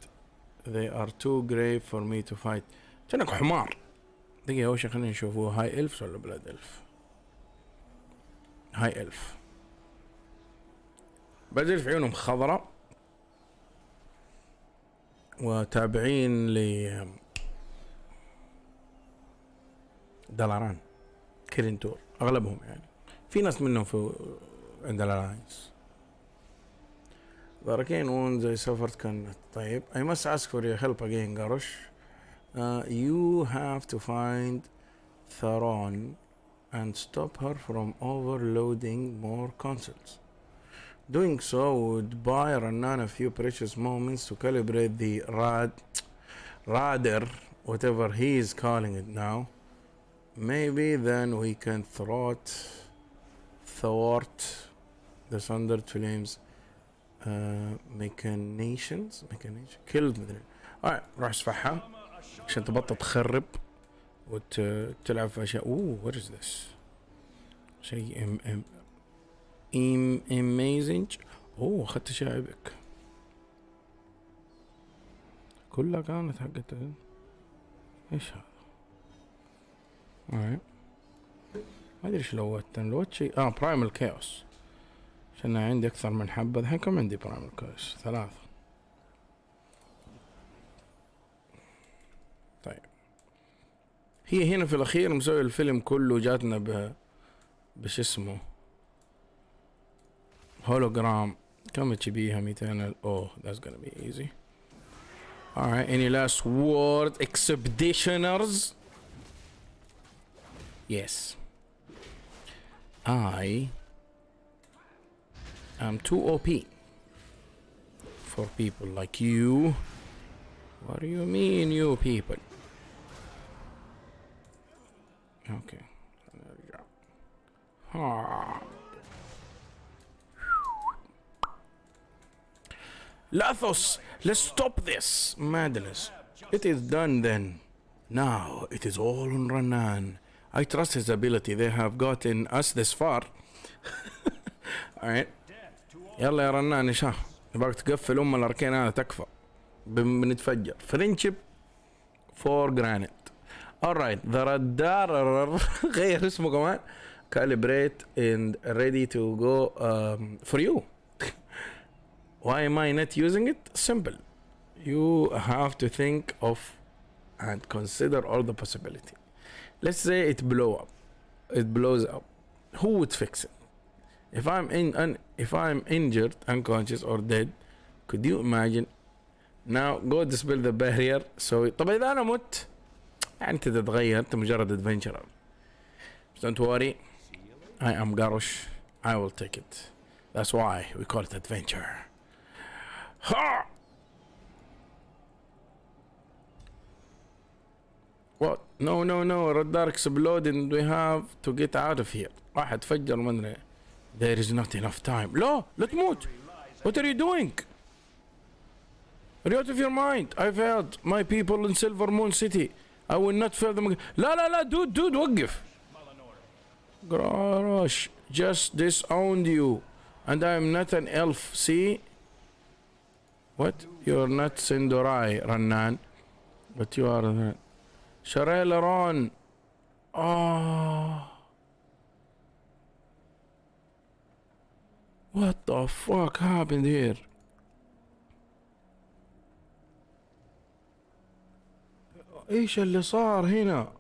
they are too grave for me to fight. كأنك حمار. دقيقة أول شيء خلينا نشوف هو هاي إلف ولا بلاد إلف. هاي إلف. بلاد إلف عيونهم خضراء وتابعين ل دلاران كرينتور أغلبهم يعني. في ناس منهم في عند الألاينس. The arcane wounds I suffered cannot. طيب I must ask for your help again Garrosh. You have to find Theron and stop her from overloading more consoles. Doing so would buy Rannan a few precious moments to calibrate the radar, whatever he is calling it now. Maybe then we can thwart the Sundered Flames machinations killed مدري. alright روح اسفحها عشان تبطل تخرب وتلعب في اشياء. what is this شيء amazing. اخذت اشياء ايبك كلها كانت حقت ايش هذا. alright ما ادري ايش لوت شيء برايمال كاوس عشان عندي اكثر من حبة. الحين كم عندي برايمال كاوس؟ 3. طيب هي هنا في الاخير مسوي الفيلم كله جاتنا بش اسمه هولوجرام. كم تبيها 200؟ that's gonna be easy. alright any last word expeditioners? yes I am too OP for people like you. What do you mean you people? okay Lathos, let's stop this madness. It is done then. Now it is all on Rannan. I trust his ability. They have gotten us this far. alright يلا يا رنان ايش ها نبغاك تقفل الاركين هذا تكفى بنتفجر. friendship for granite. alright the radar غير اسمه كمان calibrate and ready to go for you. why am I not using it? simple. you have to think of and consider all the possibility. let's say it blows up. who would fix it? if I'm injured, unconscious or dead, could you imagine? now go dispel the barrier. so طب اذا انا مت انت تتغير انت مجرد adventurer. don't worry I am Garrosh. I will take it. that's why we call it adventure. ha! what? no radar exploded and we have to get out of here. واحد فجر من there is not enough time. لا تموت. what are you doing? are you out of your mind? I failed my people in Silver Moon City. I will not fail them again. لا dude وقف. Garrosh just disowned you and I am not an elf. see? what? you're not Sindorai Rannan but you are Shareleron. what the fuck happened here? ايش اللي صار هنا؟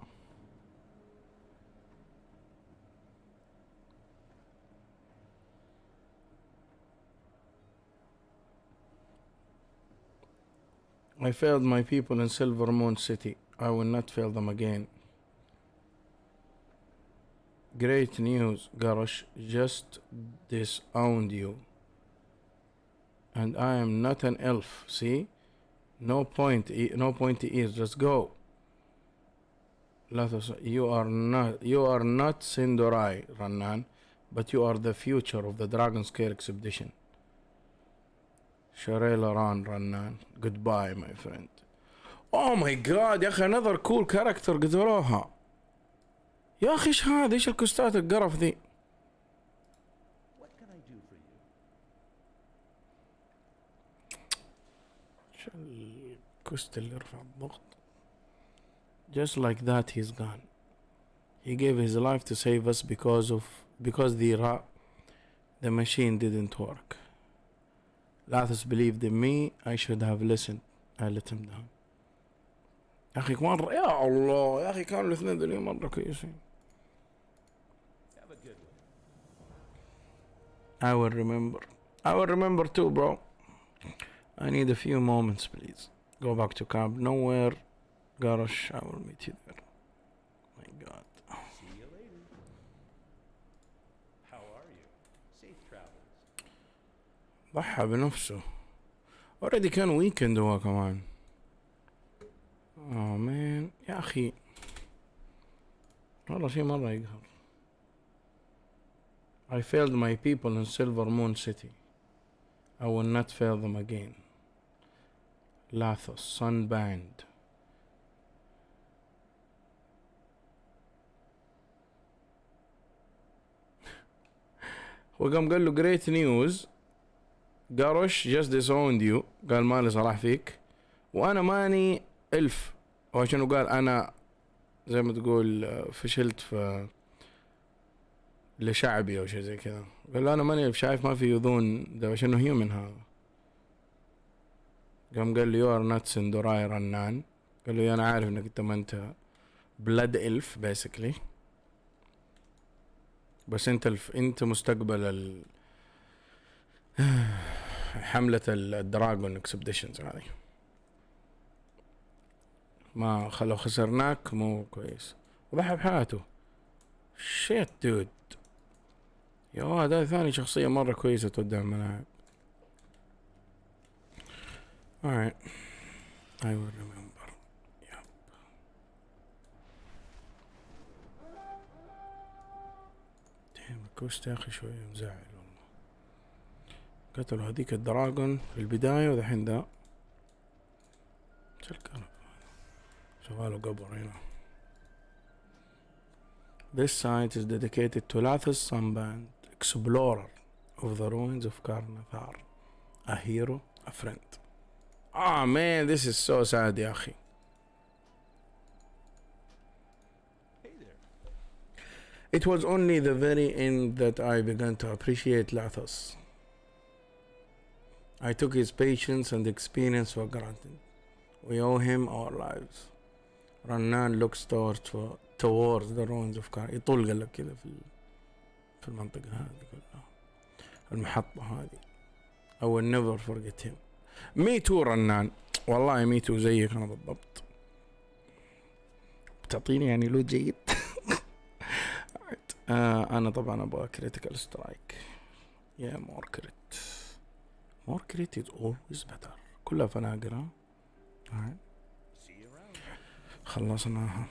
I failed my people in Silver Moon City. I will not fail them again. Great news, Garrosh just disowned you. And I am not an elf, see? No pointy ears, just go. You are not Sindorai, Rannan, but you are the future of the Dragon Scale expedition. شاريلا رنان. Goodbye my friend. Oh my god يا أخي another cool character قدروها. يا أخي إيش هذا؟ إيش الكوستات القرف ذي؟ What can I do for you? إيش الكوست اللي يرفع الضغط؟ Just like that he's gone. He gave his life to save us because the machine didn't work. Lathus believed in me. I should have listened. I let him down. يا أخي مرة يا الله يا أخي كانوا الاثنين دول مرة كويسين. Have a good one. I will remember. I will remember too, bro. I need a few moments, please. Go back to camp. Nowhere, Garrosh. I will meet you there. My God. See you later. How are you? Safe travels. ضحى بنفسه. Already كان weekend هو كمان. Oh man. يا أخي. والله شيء مرة يقهر. I failed my people in Silver Moon City. I will not fail them again. Lathos, Sunband. وقام قال له great news. قرش just disowned you. قال مالي صلاح فيك. وأنا ماني ألف. وعشان قال أنا زي ما تقول فشلت في لشعبي أو شيء زي كذا. قال له أنا ماني شايف ما في يذون ده عشانه human هذا. قام قال له you are not سندوراي رنان. قال له أنا عارف إنك أنت ما أنت blood elf basically. بس أنت مستقبل حملة الدراجون اكسبديشنز هذه. ما لو خسرناك مو كويس. وضحى بحياته. شيت دود. يا هذا ثاني شخصية مرة كويسة تودع الملاعب. Alright. I will remember. Yep. Damn الكوست يا أخي شوية مزعل والله. قتلوا هذيك الدراجون في البداية ودحين ده. ايش الكلام هذا؟ شغاله قبر هنا. This site is dedicated to Lathus Sunband, explorer of the ruins of Karnathar. A hero, a friend. Ah man, this is so sad يا أخي. Hey there. It was only the very end that I began to appreciate Lathus. I took his patience and experience for granted. We owe him our lives. Rannan looks towards the ruins of Karnathar. يطول قال لك كذا في المنطقة هذه كلها. المحطة هذه. I will never forget him. Me too رنان. والله me too زيك أنا بالضبط. بتعطيني يعني لود جيد. أنا طبعا أبغى critical strike. Yeah, more crit. More crit is always better. كلها فناقر. Alright. See you around. خلصناها.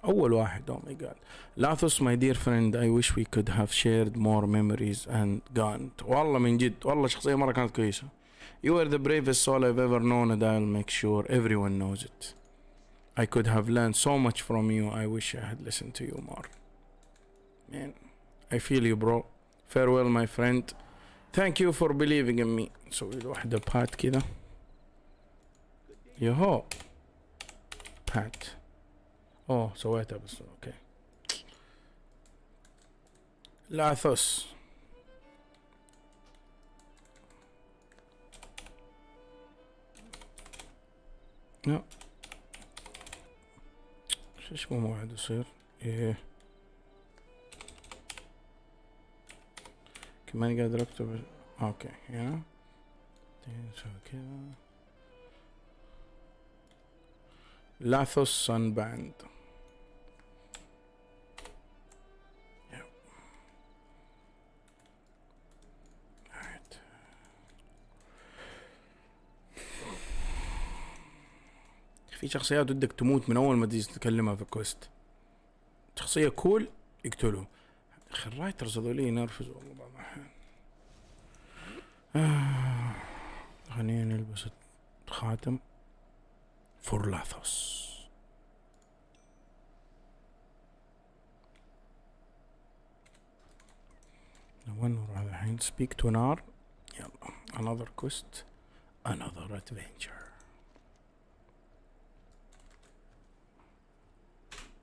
أول واحد. Oh my god. Lathus my dear friend, I wish we could have shared more memories and gone. والله من جد والله شخصية مرة كانت كويسة. You were the bravest soul I've ever known and I'll make sure everyone knows it. I could have learned so much from you. I wish I had listened to you more. Man, I feel you bro. Farewell my friend. Thank you for believing in me. نسوي له واحدة بات كذا. يهو. بات. اوه سويتها بس اوكي. لاثوس. لا شو اسمه موعد يصير ايه كمان قادر اكتب اوكي هنا نسوي كذا لاثوس سان باند في شخصيات ودك تموت من اول ما تيجي تكلمها في الكوست. شخصية كول يقتلوا. اخي الرايترز هذول ينرفزوا والله بعض الاحيان. خلينا نلبس خاتم فورلاثوس. وين نروح الحين؟ speak to نار. يلا another quest, another adventure.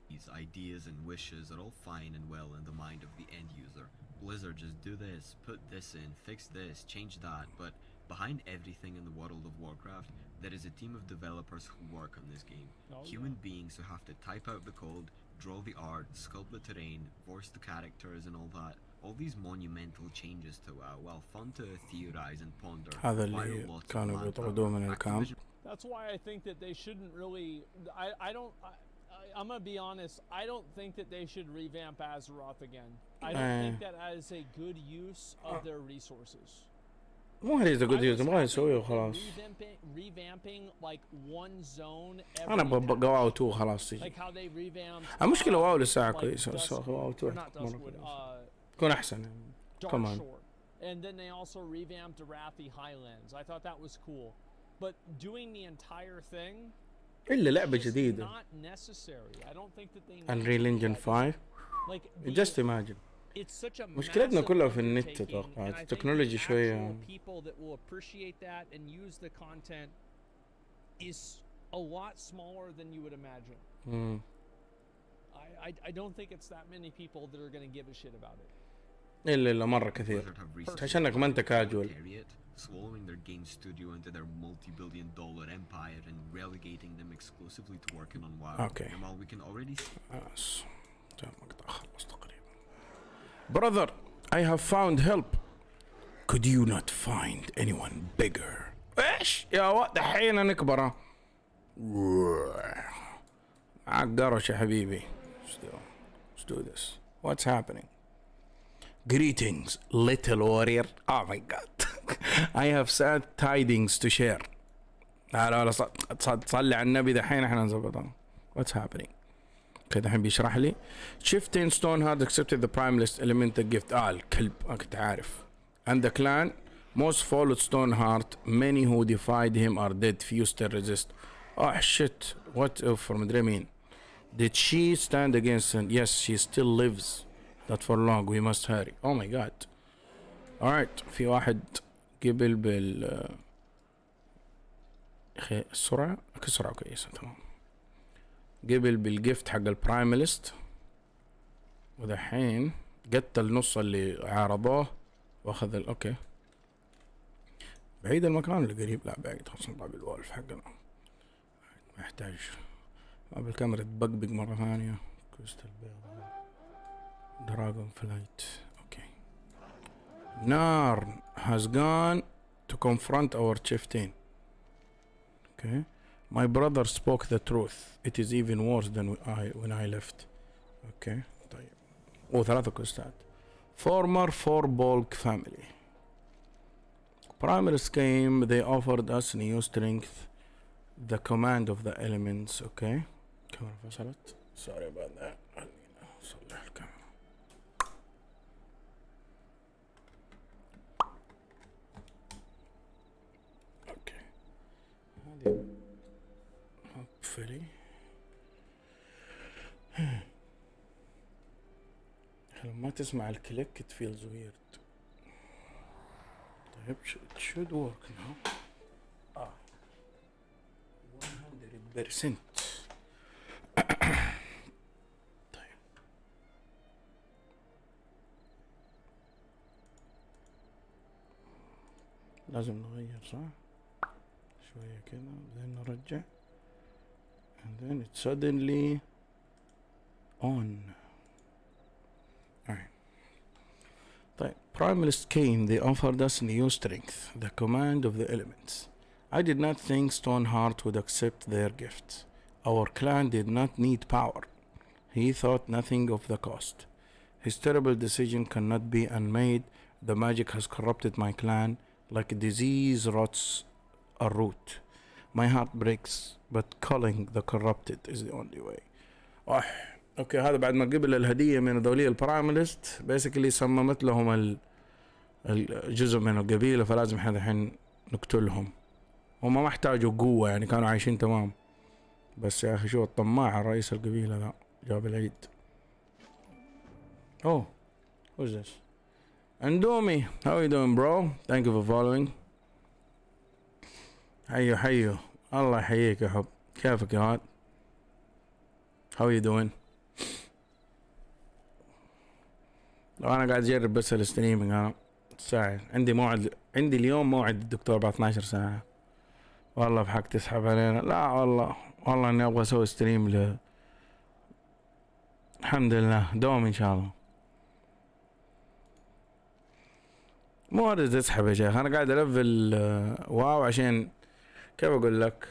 These ideas and wishes are all fine and well in the mind of the end user. Blizzard just do this, put this in, fix this, change that, but behind everything in the World of Warcraft, there is a team of developers who work on this game. Human beings who have to type out the code, draw the art, sculpt the terrain, voice the characters and all that. All these monumental changes to WoW, while fun to theorize and ponder, هذا require اللي lots of كانوا manpower. بيطردوه من الكامب. That's why I think that they shouldn't really. I'm gonna be honest. I don't think that they should revamp Azeroth again. I don't think that is a good use of their resources. مو هذه إذا قلت I was نبغى happy نسويه with them وخلاص. revamping like one zone every أنا ببقى patch. واو 2 خلاص تجي. Like how they revamped. المشكلة واو لساعة like كويسة بس Dusk- واو 2 or not مرة Duskwood, كويسة. تكون أحسن يعني. Dark Come on. Shore. And then they also revamped Arathi Highlands. I thought that was cool. But doing the entire thing إلا لعبة is جديدة. not necessary. I don't think that they need Unreal to do Engine that. 5. Like Just imagine. it's such a مشكلتنا massive كلها في النت undertaking, أتوقع. and I think التكنولوجي the شوية. actual people that will appreciate that and use the content is a lot smaller than you would imagine. مم. I don't think it's that many people that are going to give a shit about it. إلا مرة كثير. Blizzard have recently عشانك ما أنت كاجوال. carry it, swallowing their game studio into their multi-billion-dollar empire and relegating them exclusively to working on WoW. Okay. And while we can already see بس جاء مقطع خلص تقريبا. Brother, I have found help. Could you not find anyone bigger? إيش يا واد دحين نكبر ها. عقرش يا حبيبي. Let's do this. What's happening? Greetings, little warrior. Oh my god. I have sad tidings to share. لا تصلي على النبي دحين احنا نظبطها. What's happening? كده الحين بيشرح لي. Chieftain Stoneheart accepted the Primalist Elemental gift. الكلب أنا كنت عارف. And the clan most followed Stoneheart. Many who defied him are dead. Few still resist. Oh shit. What if مدري مين. Did she stand against him? Yes, she still lives. Not for long. We must hurry. Oh my god. Alright. في واحد قبل بال السرعة كسرعة كويسة تمام. قبل بالجفت حق البرايماليست ودحين قتل نص اللي عارضوه واخذ اوكي. بعيد المكان اللي قريب؟ لا بعيد. خلص نطلع بالوالف حقنا. ما يحتاج ما بالكاميرا تبقبق مرة ثانية. كريستال بيض دراغون فلايت. اوكي. نار has gone to confront our chieftain. Okay. My brother spoke the truth. It is even worse than when I left. Okay. طيب. 3 كوستات. Former Forbolg family. Primalist came. They offered us new strength. The command of the elements. Okay. الكاميرا فصلت. Sorry about that. خلينا نصلح الكاميرا. Okay. هذه hopefully لما تسمع الكليك it feels weird. طيب it should work now. 100%. طيب لازم نغير صح شوية كذا بعدين نرجع and then it's suddenly on. Alright. طيب Primalist came. They offered us new strength, the command of the elements. I did not think Stoneheart would accept their gift. Our clan did not need power. He thought nothing of the cost. His terrible decision cannot be unmade. The magic has corrupted my clan like a disease rots a root. My heart breaks, but culling the corrupted is the only way. اوكي هذا بعد ما قبل الهدية من دولية البرايماليست basically صممت لهم الجزء من القبيلة فلازم احنا الحين نقتلهم. هم ما احتاجوا قوة يعني، كانوا عايشين تمام. بس يا أخي شو الطماع رئيس القبيلة ذا جاب العيد. Oh, who's this? Andumi, how are you doing bro? Thank you for following. حيو الله يحييك يا حب. كيفك يا هاد؟ How are you doing? لو أنا قاعد أجرب بس الستريمينج أنا ساعة، عندي موعد، عندي اليوم موعد الدكتور بعد 12 ساعة. والله بحق تسحب علينا. لا والله إني أبغى أسوي ستريم الحمد لله دوم إن شاء الله. مو أريد تسحب يا شيخ، أنا قاعد ألفل واو عشان كيف أقول لك،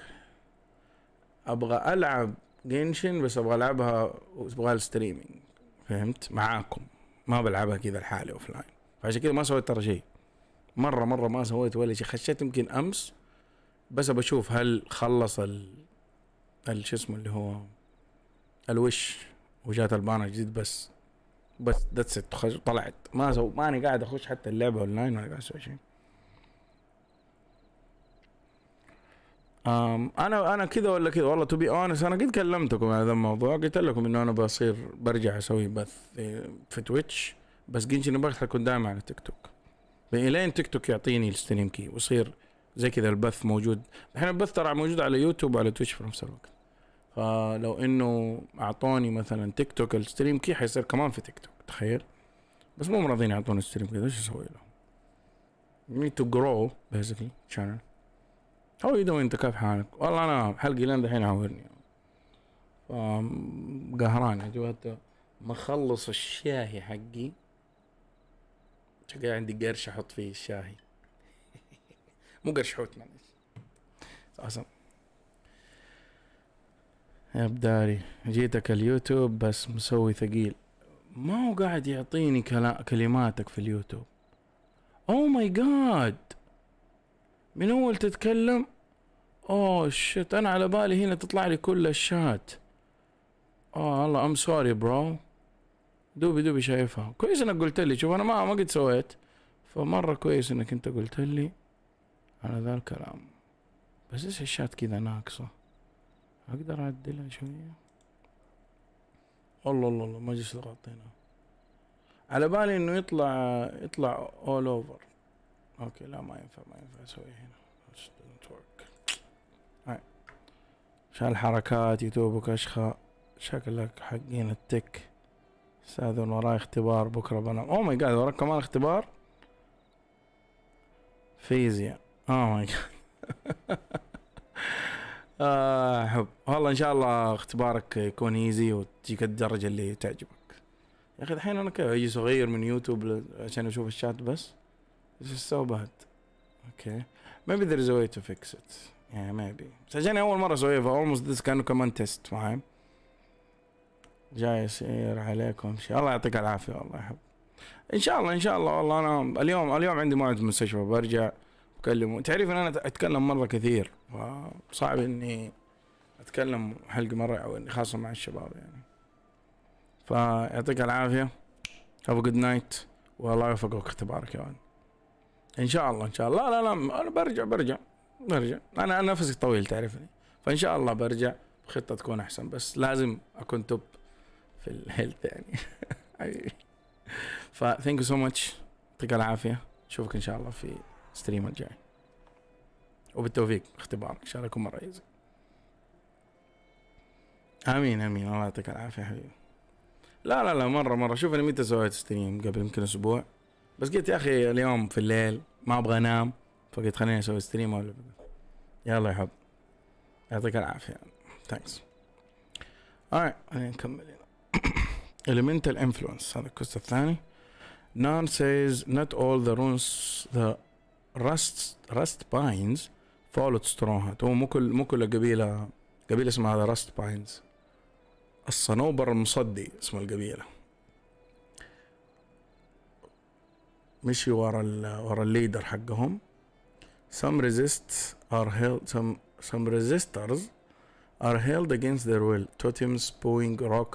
أبغى ألعب جينشن بس أبغى ألعبها وأبغى الستريمينج، فهمت؟ معاكم، ما بلعبها كذا لحالي أوف لاين. فعشان كذا ما سويت ترى شيء، مرة ما سويت ولا شيء. خشيت يمكن أمس بس بشوف هل خلص شو اسمه اللي هو الوش وجات البانا جديد، بس ذاتس ات. طلعت ماني قاعد اخش حتى اللعبه اونلاين ولا قاعد اسوي شيء. انا كذا ولا كذا والله تو بي اونست. انا قد كلمتكم عن هذا الموضوع، قلت لكم انه انا برجع اسوي بث في تويتش، بس جنشن بغيت اكون دائما على تيك توك الين تيك توك يعطيني الستريم كي ويصير زي كذا البث موجود. الحين البث ترى موجود على يوتيوب وعلى تويتش في نفس الوقت، فلو انه اعطوني مثلا تيك توك الستريم كي حيصير كمان في تيك توك، تخيل. بس مو راضيين يعطوني ستريم كذا، ايش اسوي له؟ need to grow basically channel. how are you doing انت كيف حالك؟ والله انا حلقي لين دحين عاورني، قهران يا جوات. مخلص الشاهي حقي، شقي عندي قرش احط فيه الشاهي مو قرش حوت معلش اصلا يا بداري. جيتك اليوتيوب بس مسوي ثقيل، ما هو قاعد يعطيني كلماتك في اليوتيوب. او ماي جاد، من اول تتكلم اوه شت، انا على بالي هنا تطلع لي كل الشات. الله ام سوري برو، دوبي شايفها. كويس انك قلت لي، شوف انا ما قد سويت، فمره كويس انك انت قلت لي على ذا الكلام. بس ايش الشات كذا ناقصه، اقدر اعدلها شويه. الله ما جلس غطينا، على بالي انه يطلع all over. اوكي لا ما ينفع اسوي هنا. شال حركات يوتيوبك اشخاء، شكلك حقين التك. استاذن وراي اختبار بكره بنام. اوه ماي جاد، وراك كمان اختبار فيزياء. اوه ماي جاد حب والله. ان شاء الله اختبارك يكون ايزي وتجيك الدرجة اللي تعجبك. يا اخي الحين انا كيف اجي صغير من يوتيوب عشان اشوف الشات بس. This is so bad. Okay. Maybe there is a way to fix it. Yeah, maybe. بس عشان اول مرة اسويها almost this كانوا كمان تيست، فاهم؟ جاي يصير عليكم شيء. الله يعطيك العافية والله يحب. ان شاء الله والله انا اليوم عندي موعد المستشفى، برجع بكلمه. تعرف ان انا اتكلم مرة كثير، وصعب اني اتكلم حلقة مرة او خاصة مع الشباب يعني. فيعطيك العافية. have a good night والله يوفقك اختبارك يا ولد. ان شاء الله لا انا برجع. انا نفسي طويل تعرفني، فان شاء الله برجع بخطة تكون احسن، بس لازم اكون توب في الهيلث يعني. ف thank you so much، يعطيك العافية. اشوفك ان شاء الله في ستريم الجاي، وبالتوفيق اختبارك ان شاء الله يكون مرة ايزي. امين الله يعطيك العافية حبيبي. لا مرة شوف انا متى سويت ستريم قبل يمكن اسبوع، بس قلت يا اخي اليوم في الليل ما ابغى انام، فقلت خليني اسوي ستريم ولا يلا يا حب. يعطيك العافية. ثانكس. alright نكمل هنا. elemental influence هذا الكوست الثاني. Nan says not all the runes the rust pines followed Strongheart. هو مو كل قبيلة اسمها هذا rust pines. الصنوبر المصدي اسم القبيلة، مشي ورا الليدر حقهم. some resistors are held against their will, totems spewing rock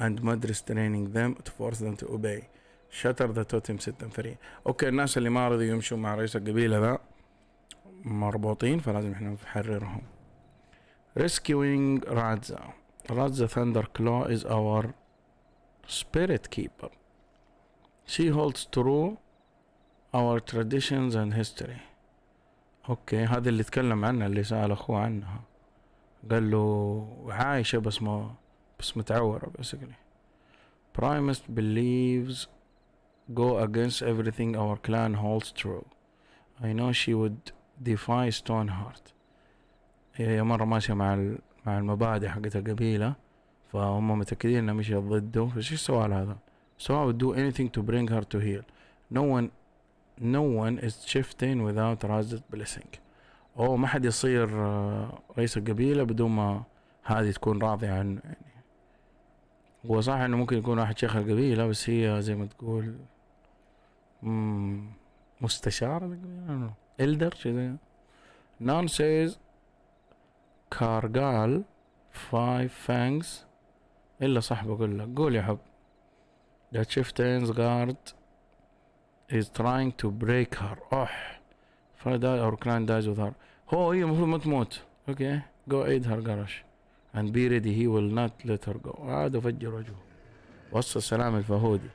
and mud restraining them to force them to obey. shatter the totem set them free. اوكي الناس اللي ما رضوا يمشوا مع رئيس القبيلة ذا مربوطين فلازم احنا نحررهم. Rescuing Radza. Radza Thunderclaw is our spirit keeper. She holds true our traditions and history. اوكي هذا اللي تكلم عنه، اللي سأل اخوه عنها، قال له عايشة بس متعورة basically. Primus believes go against everything our clan holds true. I know she would defy Stoneheart. هي مرة ماشية مع المبادئ حقت القبيلة، فهم متأكدين انها مشيت ضده. فشو السؤال هذا؟ So I would do anything to bring her to heal. No one is chieftain without Raz's blessing. ما حد يصير رئيس القبيلة بدون ما هذه تكون راضية عنه. يعني هو صح انه ممكن يكون واحد شيخ القبيلة، بس هي زي ما تقول مستشار القبيلة، إلدر كذا. None says Kargal 5 fangs إلا صاحبه كله. قول يا حب. The chieftain's guard is trying to break her. Friday our clan dies with her. هي المفروض ما تموت. Okay, go aid her garage and be ready. He will not let her go. عاد فجر وجهه. وصل السلام الفهودي.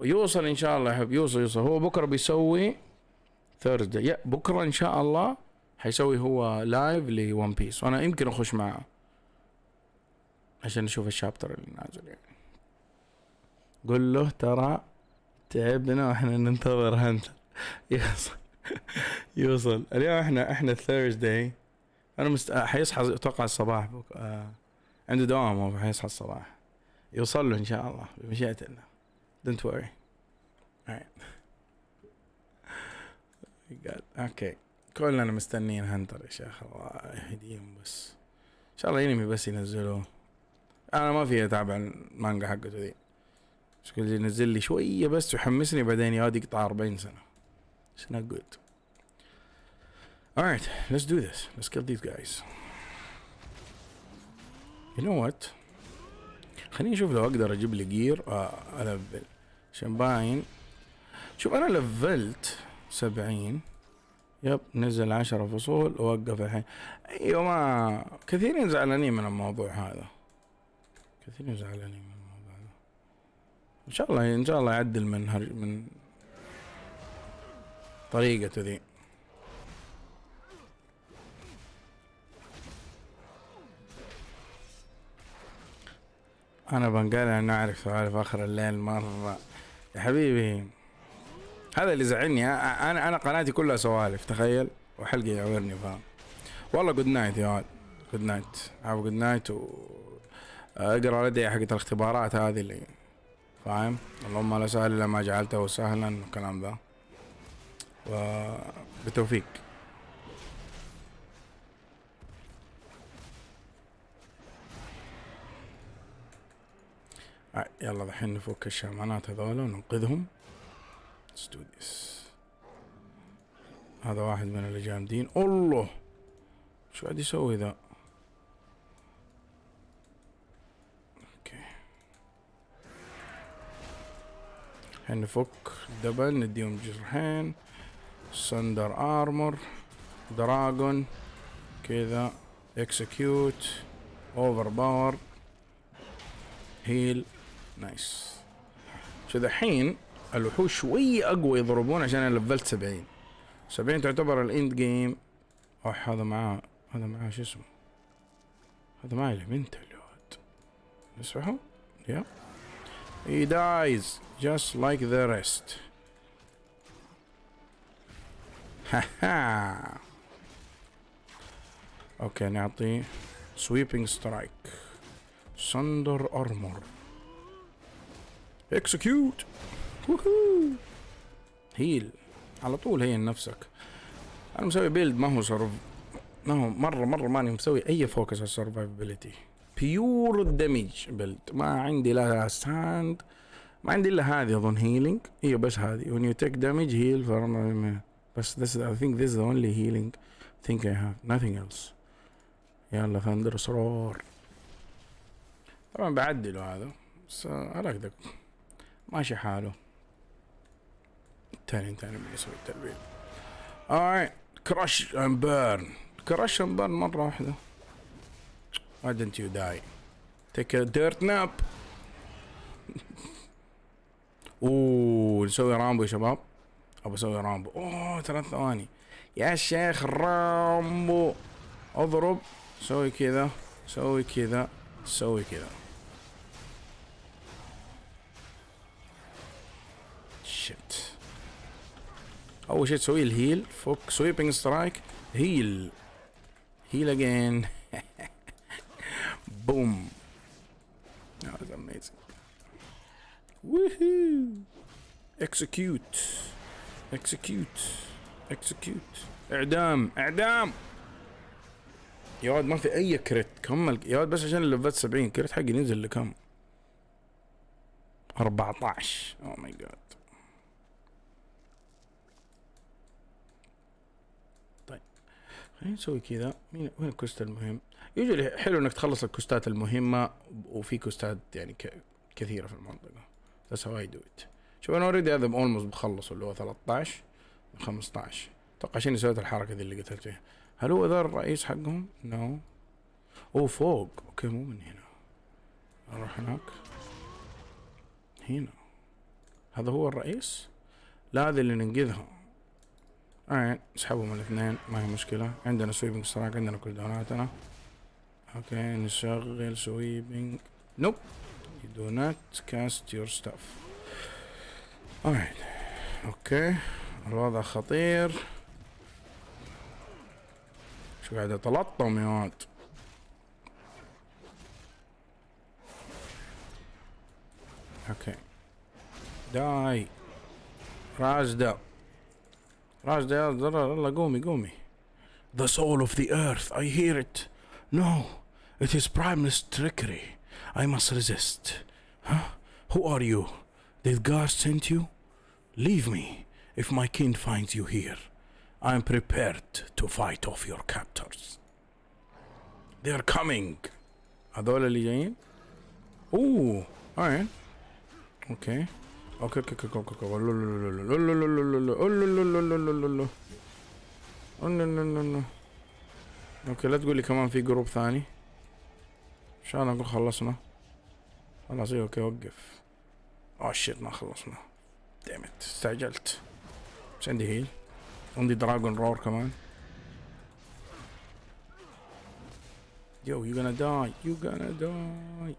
يوصل ان شاء الله يا حب. يوصل. هو بكره بيسوي ثيرزداي. بكره ان شاء الله حيسوي هو لايف لون بيس، وانا يمكن اخش معه عشان نشوف الشابتر اللي نازل. يعني قل له ترى تعبنا واحنا ننتظر هانتر. يوصل اليوم. احنا ثيرزداي. انا حيصحى اتوقع الصباح عنده دوام، حيصحى الصباح. يوصل له ان شاء الله بمشيئة الله. Don't worry. Alright. اوكي كلنا مستنيين هانتر يا شيخ، الله يهديهم. بس ان شاء الله انمي بس ينزلوه. انا ما في اتابع المانجا حقته ذي، مش كل ينزل لي شويه بس يحمسني، بعدين يقعد يقطع 40 سنه. It's not good. Alright, let's do this. Let's kill these guys. You know what? خليني اشوف لو اقدر اجيب لي جير الفل عشان باين. شوف انا لفلت 70. يب نزل 10 فصول ووقف الحين. ايوه ما كثيرين زعلانين من الموضوع هذا، كثيرين زعلانين من الموضوع هذا. ان شاء الله يعدل من طريقته ذي. انا بنقال نعرف سوالف اخر الليل مرة يا حبيبي. هذا اللي زعلني. انا قناتي كلها سوالف، تخيل، وحلقة يعورني. فاهم والله. جود نايت يا ولد. جود نايت. هاو جود نايت. اقرا لدي حقت الاختبارات هذه اللي فاهم. اللهم لا سهل الا ما جعلته سهلا والكلام ذا. وبالتوفيق. يلا دحين نفك الشمعانات هذول وننقذهم. Let's do this. هذا واحد من اللي جامدين. الله شو قاعد يسوي ذا؟ اوكي الحين نفك الدبل، نديهم جرحين. سندر ارمور، دراجون كذا، اكسكيوت، اوفر باور، هيل. نايس. شو دحين الوحوش شوية أقوى يضربون عشان أنا لفلت 70 تعتبر الإند جيم. هذا معاه شو اسمه؟ هذا معاه إليمنتال يا ولد. نسمعه؟ Yeah. He dies just like the rest. ها. أوكي نعطيه sweeping strike. Thunder armor. Execute. هيل على طول. هي نفسك. انا مسوي بيلد ما هو مرة ماني مسوي اي فوكس على السرفايفابيلتي. بيور دامج بيلد. ما عندي لا ستاند، ما عندي الا هذه اظن هيلينج. هي بس هذه. when you take damage heal بس I think this is the only healing thing I have. nothing else. يلا ثندر سرور. طبعا بعدله هذا بس هذاك ماشي حاله. تاني بنسوي التلبيل. alright crush and burn. crush and burn مرة واحدة. why didn't you die? take a dirt nap. اوه نسوي رامبو يا شباب. ابى اسوي رامبو. اوه 3 ثواني يا شيخ. رامبو اضرب. سوي كذا سوي كذا سوي كذا. شت. اول شيء تسوي الهيل. فوك سويبنج سترايك. هيل هيل اجين. بوم. That was amazing. Woohoo! Execute. Execute. Execute. اعدام اعدام. يا ولد ما في اي كريت. كمل يا ولد بس عشان اللفات 70 كريت حقي ننزل لكم 14. اوه ماي جاد. طيب خلينا نسوي كذا. وين الكوست المهم؟ يوجد حلو انك تخلص الكوستات المهمة وفي كوستات يعني كثيرة في المنطقة. That's how I do it. شوف انا اوريدي هذا اولموست بخلصه اللي هو 13 من 15. اتوقع عشان سويت الحركة ذي اللي قتلت فيها. هل هو ذا الرئيس حقهم؟ نو. اوه فوق. اوكي مو من هنا. اروح هناك. هنا. هذا هو الرئيس؟ لا هذا اللي ننقذها. نسحبهم الاثنين ما هي مشكلة. عندنا سويبنج سترايك. عندنا كل دوناتنا. اوكي نشغل سويبنج. نوب. You do not cast your stuff. alright. اوكي الوضع خطير. شو قاعد اتلطم يا واد. اوكي داي. رازدا رازدا يا ضرر. الله قومي قومي. The soul of the earth. I hear it. No, it is primeless trickery. I must resist. Huh? Who are you? Did God send you? Leave me if my kin finds you here. I am prepared to fight off your captors. They are coming. هذول اللي جايين. اوه alright. اوكي اوكي اوكي اوكي اوكي. اوكي لا تقول لي كمان في جروب ثاني. ان شاء الله نقول خلصنا. خلاص اوكي وقف. اوه شيت ما خلصنا. دامت استعجلت. بس عندي هيل. عندي دراجون رور كمان. يو يو gonna die. You gonna die.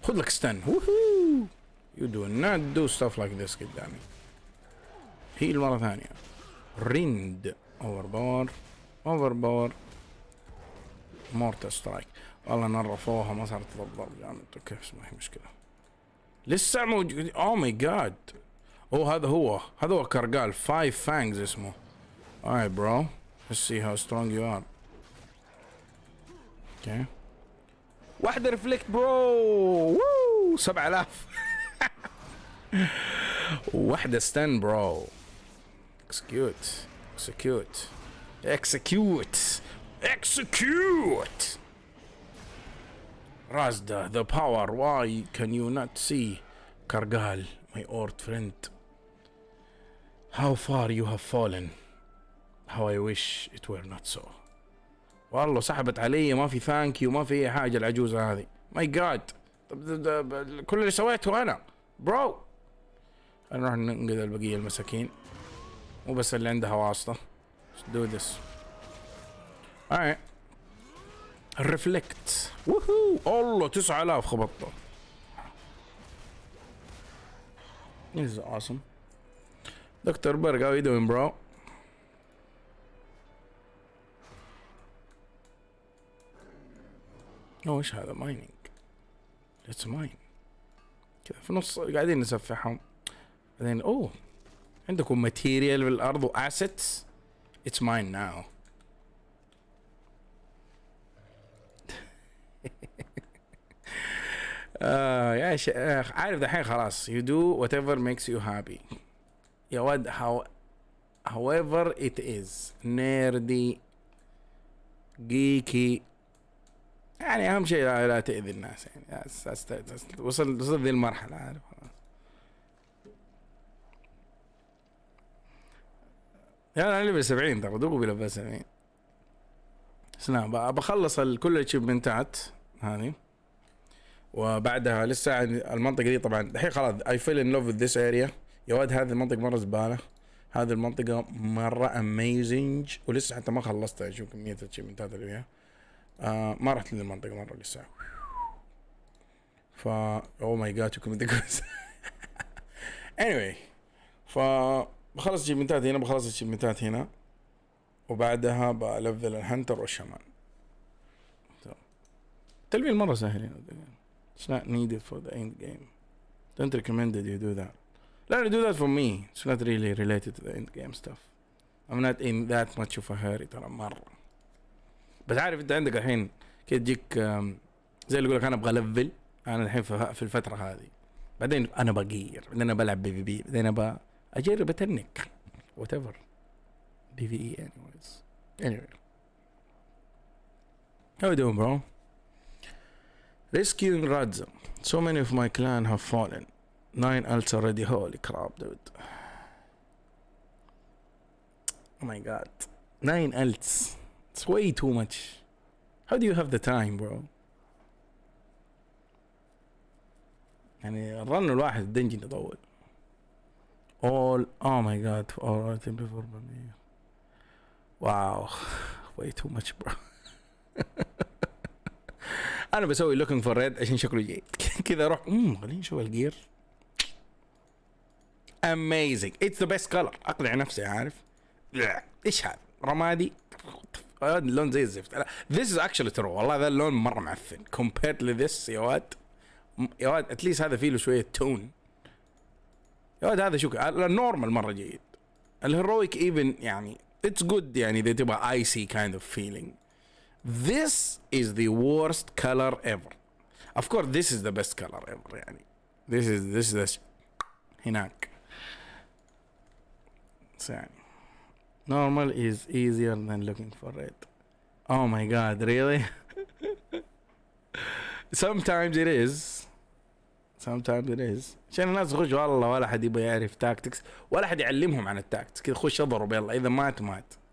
خذ لك ستان. ووهو. You do not do stuff like this قدامي. هيل مرة ثانية. ريند. اوفر باور. اوفر باور. مورتا سترايك. والله نرفوها ما صارت تضرب جامد. اوكي بس ما هي مشكلة. لسه موجود. اوه ماي جاد. اوه هذا هو كرقال. 5 fangs اسمه. alright bro. Let's see how strong you are. اوكي واحدة ريفلكت برو. ووو 7000. واحدة ستان برو. اكسكيوت اكسكيوت اكسكيوت اكسكيوت. Razda, the power. Why can you not see? Kargal, my old friend. How far you have fallen. How I wish it were not so. والله سحبت علي ما في ثانك يو ما في اي حاجه العجوزه هذه. ماي جاد. طب كل اللي سويته انا برو. نروح ننقذ البقيه المساكين. مو بس اللي عندها واسطه. Let's do this. alright. الرفلكت. ووهو. الله 9000 خبطته. This is awesome. دكتور برق how you doing bro? ايش هذا مايننج. Let's mine. كذا في نص قاعدين نسفحهم. بعدين اوه عندكم ماتيريال بالارض واسيتس. It's mine now. يا شيخ عارف دحين خلاص. You do whatever makes you happy. يا ود however it is. nerdy geeky. يعني اهم شيء لا تأذي الناس يعني. وصل ذي المرحلة عارف خلاص. انا ليفل 70 ترى دوبي ليفل 70. سلام بخلص كل الاتشيفمنتات هذه، وبعدها لسه المنطقة دي طبعا الحين خلاص I fell in love with this area. يا ولد هذه المنطقة مرة زبالة، هذه المنطقة مرة amazing، ولسه حتى ما خلصتها. اشوف كمية الاتشيفمنتات اللي فيها. ما رحت للمنطقة مرة لسه. او ماي جاد شو كمية كويس. anyway بخلص الاتشيفمنتات هنا، بخلص الاتشيفمنتات هنا، وبعدها بلفل الهنتر والشمان. تلفيل مرة سهل هنا. It's not needed for the end game. Don't recommend that you do that. لا do that for me. It's not really related to the end game stuff. I'm not in that much of a hurry ترى مرة. بس عارف انت عندك الحين كده تجيك زي اللي يقولك انا ابغى لفل، انا الحين في الفترة هذه، بعدين انا بغير، بعدين انا بلعب بي، بعدين ابغى اجرب اتنك whatever. PvE anyways. Anyway. How you doing, bro? Rescuing Radza. So many of my clan have fallen. 9 ults already. Holy crap, dude. Oh my god. 9 ults. It's way too much. How do you have the time, bro? يعني الرن الواحد الدنجن يطول. All, oh my god, all items before me. Wow. Way too much, bro. انا بسوي looking for red عشان شكله جيد. كذا اروح خلينا نشوف الجير. amazing. It's the best color. اقنع نفسي عارف. ايش هذا؟ رمادي. اللون زي الزفت. This is actually true. والله ذا اللون مرة معفن. compared to this يا واد. يا واد at least هذا فيه له شوية تون. يا واد هذا شو النورمال مرة جيد. الهيرويك even يعني it's good يعني ده تبغى icy kind of feeling. This is the worst color ever. Of course this is the best color ever يعني. This is the هناك. So يعني normal is easier than looking for red. Oh my god, really? Sometimes it is. Sometimes it is. عشان الناس تخش والله ولا حد يبغى يعرف تاكتكس، ولا حد يعلمهم عن التاكتكس، كذا خش اضرب يلا، اذا مات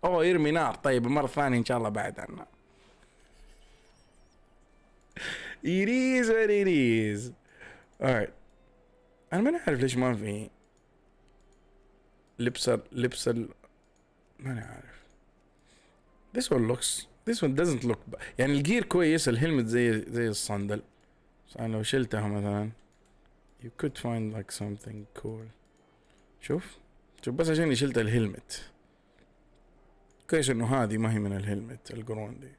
اوه يرمي نار، طيب المرة الثانية ان شاء الله بعد عنها. It is what it is. Alright. انا ما نعرف ليش ما في لبس ما نعرف. This one doesn't look يعني الجير كويس، الهلمت زي الصندل، بس انا لو شلتها مثلا you could find like something cool. شوف بس عشان شلت الهلمت كويس انه هذه ما هي من الهلمت القرون دي،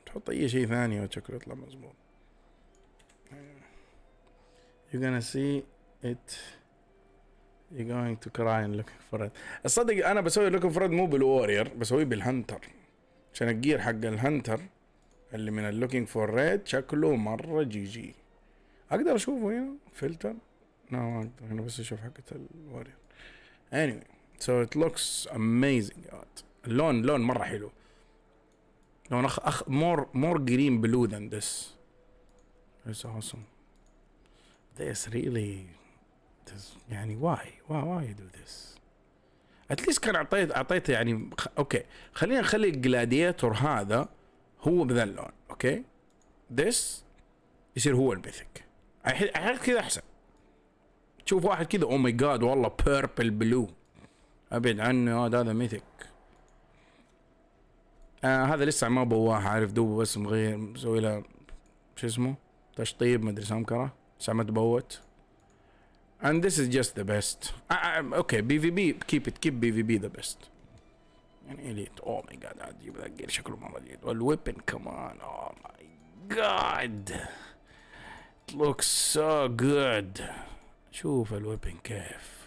تحط اي شيء ثاني وشكله يطلع مزبوط. you're gonna see it, you're going to cry and looking for it. الصدق انا بسوي looking for it مو بالوارير، بسويه بالهنتر، عشان الجير حق الهنتر اللي من looking for red شكله مرة جي. اقدر اشوفه هنا فلتر؟ لا ما اقدر، هنا بس اشوف حقة الوارير. anyway so it looks amazing. اللون مرة حلو، لون more green blue than this. It's awesome. This really يعني why you do this? at least كان اعطيت يعني اوكي خلينا نخلي الجلاديتور هذا هو بذا اللون. اوكي this يصير هو الميثك. احس كذا احسن. تشوف واحد كذا او ماي جاد والله بيربل بلو، ابعد عنه هذا ميثك. هذا لسه ما بواه، عارف دوب بس مغير مسوي له شو اسمه تشطيب مدري سمكرة لسه ما تبوت. and this is just the best. okay PvP keep PvP the best يعني elite. oh my god اجيب ذا الجير شكله مرة جيد، والويبن كمان oh my god it looks so good. شوف الويبن كيف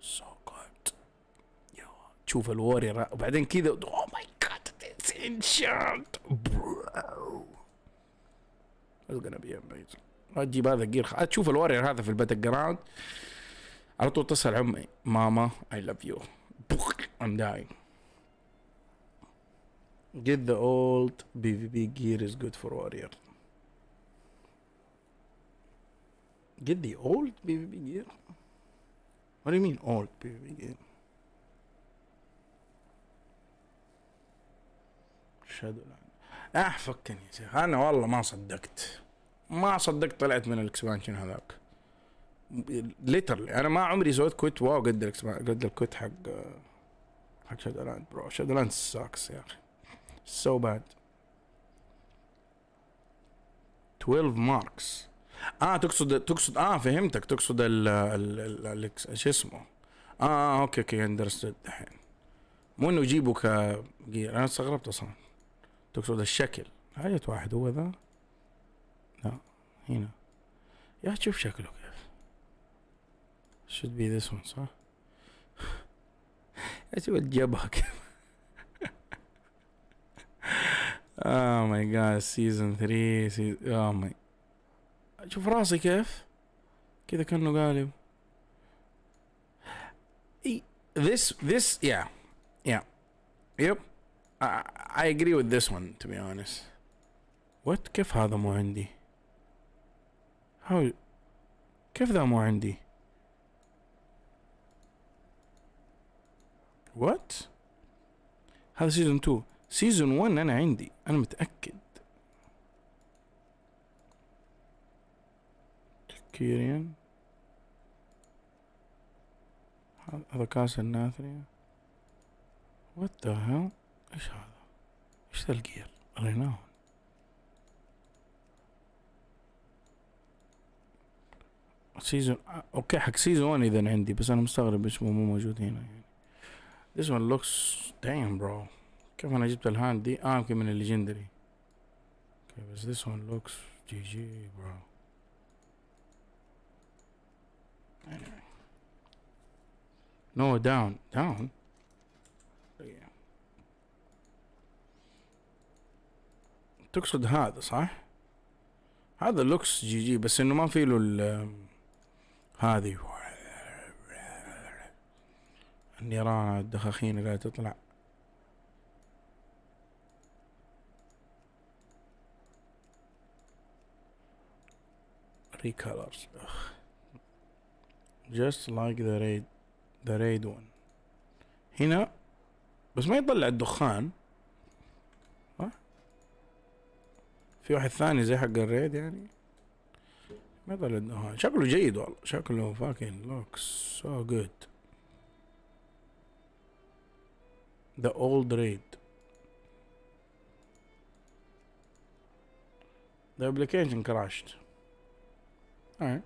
so good. شوف الورير وبعدين كذا oh my god it's enchant bro. it's gonna be amazing. تجيب هذا الجير تشوف الورير هذا في الباتل جراوند على طول تصل عمي ماما I love you I'm dying. get the old PvP gear is good for warrior. Get the old PvP gear? What do you mean old PvP gear? Shadowland. فكني يا شيخ، انا والله ما صدقت طلعت من الاكسبانشن هذاك. ليترلي انا ما عمري سويت كويت واو قد الكويت حق شادولاند برو. شادولاند ساكس يا اخي. So bad. 12 ماركس. تقصد فهمتك، تقصد ال شو اسمه. اوكي اندرستود الحين. مو انه يجيبوا كجير، انا استغربت اصلا. تقصد الشكل. حاجة واحد هو ذا. لا هنا يا تشوف شكله كيف. should be this one صح. اشوف الجبهة كيف. oh my god season 3 oh my. شوف راسي كيف كذا كأنه قالب. this yeah yep I agree with this one to be honest. what كيف هذا مو عندي؟ كيف ذا مو عندي؟ what هذا سيزون 2. سيزون 1 انا عندي، انا متأكد. كيريان هذا كاس الناثرية. what the hell ايش هذا؟ ايش ذا الجير؟ ريناون. سيزون اوكي حق سيزون 1 اذا عندي، بس انا مستغرب ايش مو موجود هنا يعني. this one looks damn bro. كيف انا جبت الهاند دي؟ يمكن من الليجندري. اوكي بس this one looks GG bro. anyway. no down تقصد هذا صح؟ هذا لوكس جي بس انه ما في له هذه النيران الدخاخين اللي تطلع. recolors just like the raid one هنا، بس ما يطلع الدخان. في واحد ثاني زي حق الريد يعني ما يطلع الدخان. شكله جيد والله، شكله fucking looks so good. the old raid. the application crashed. alright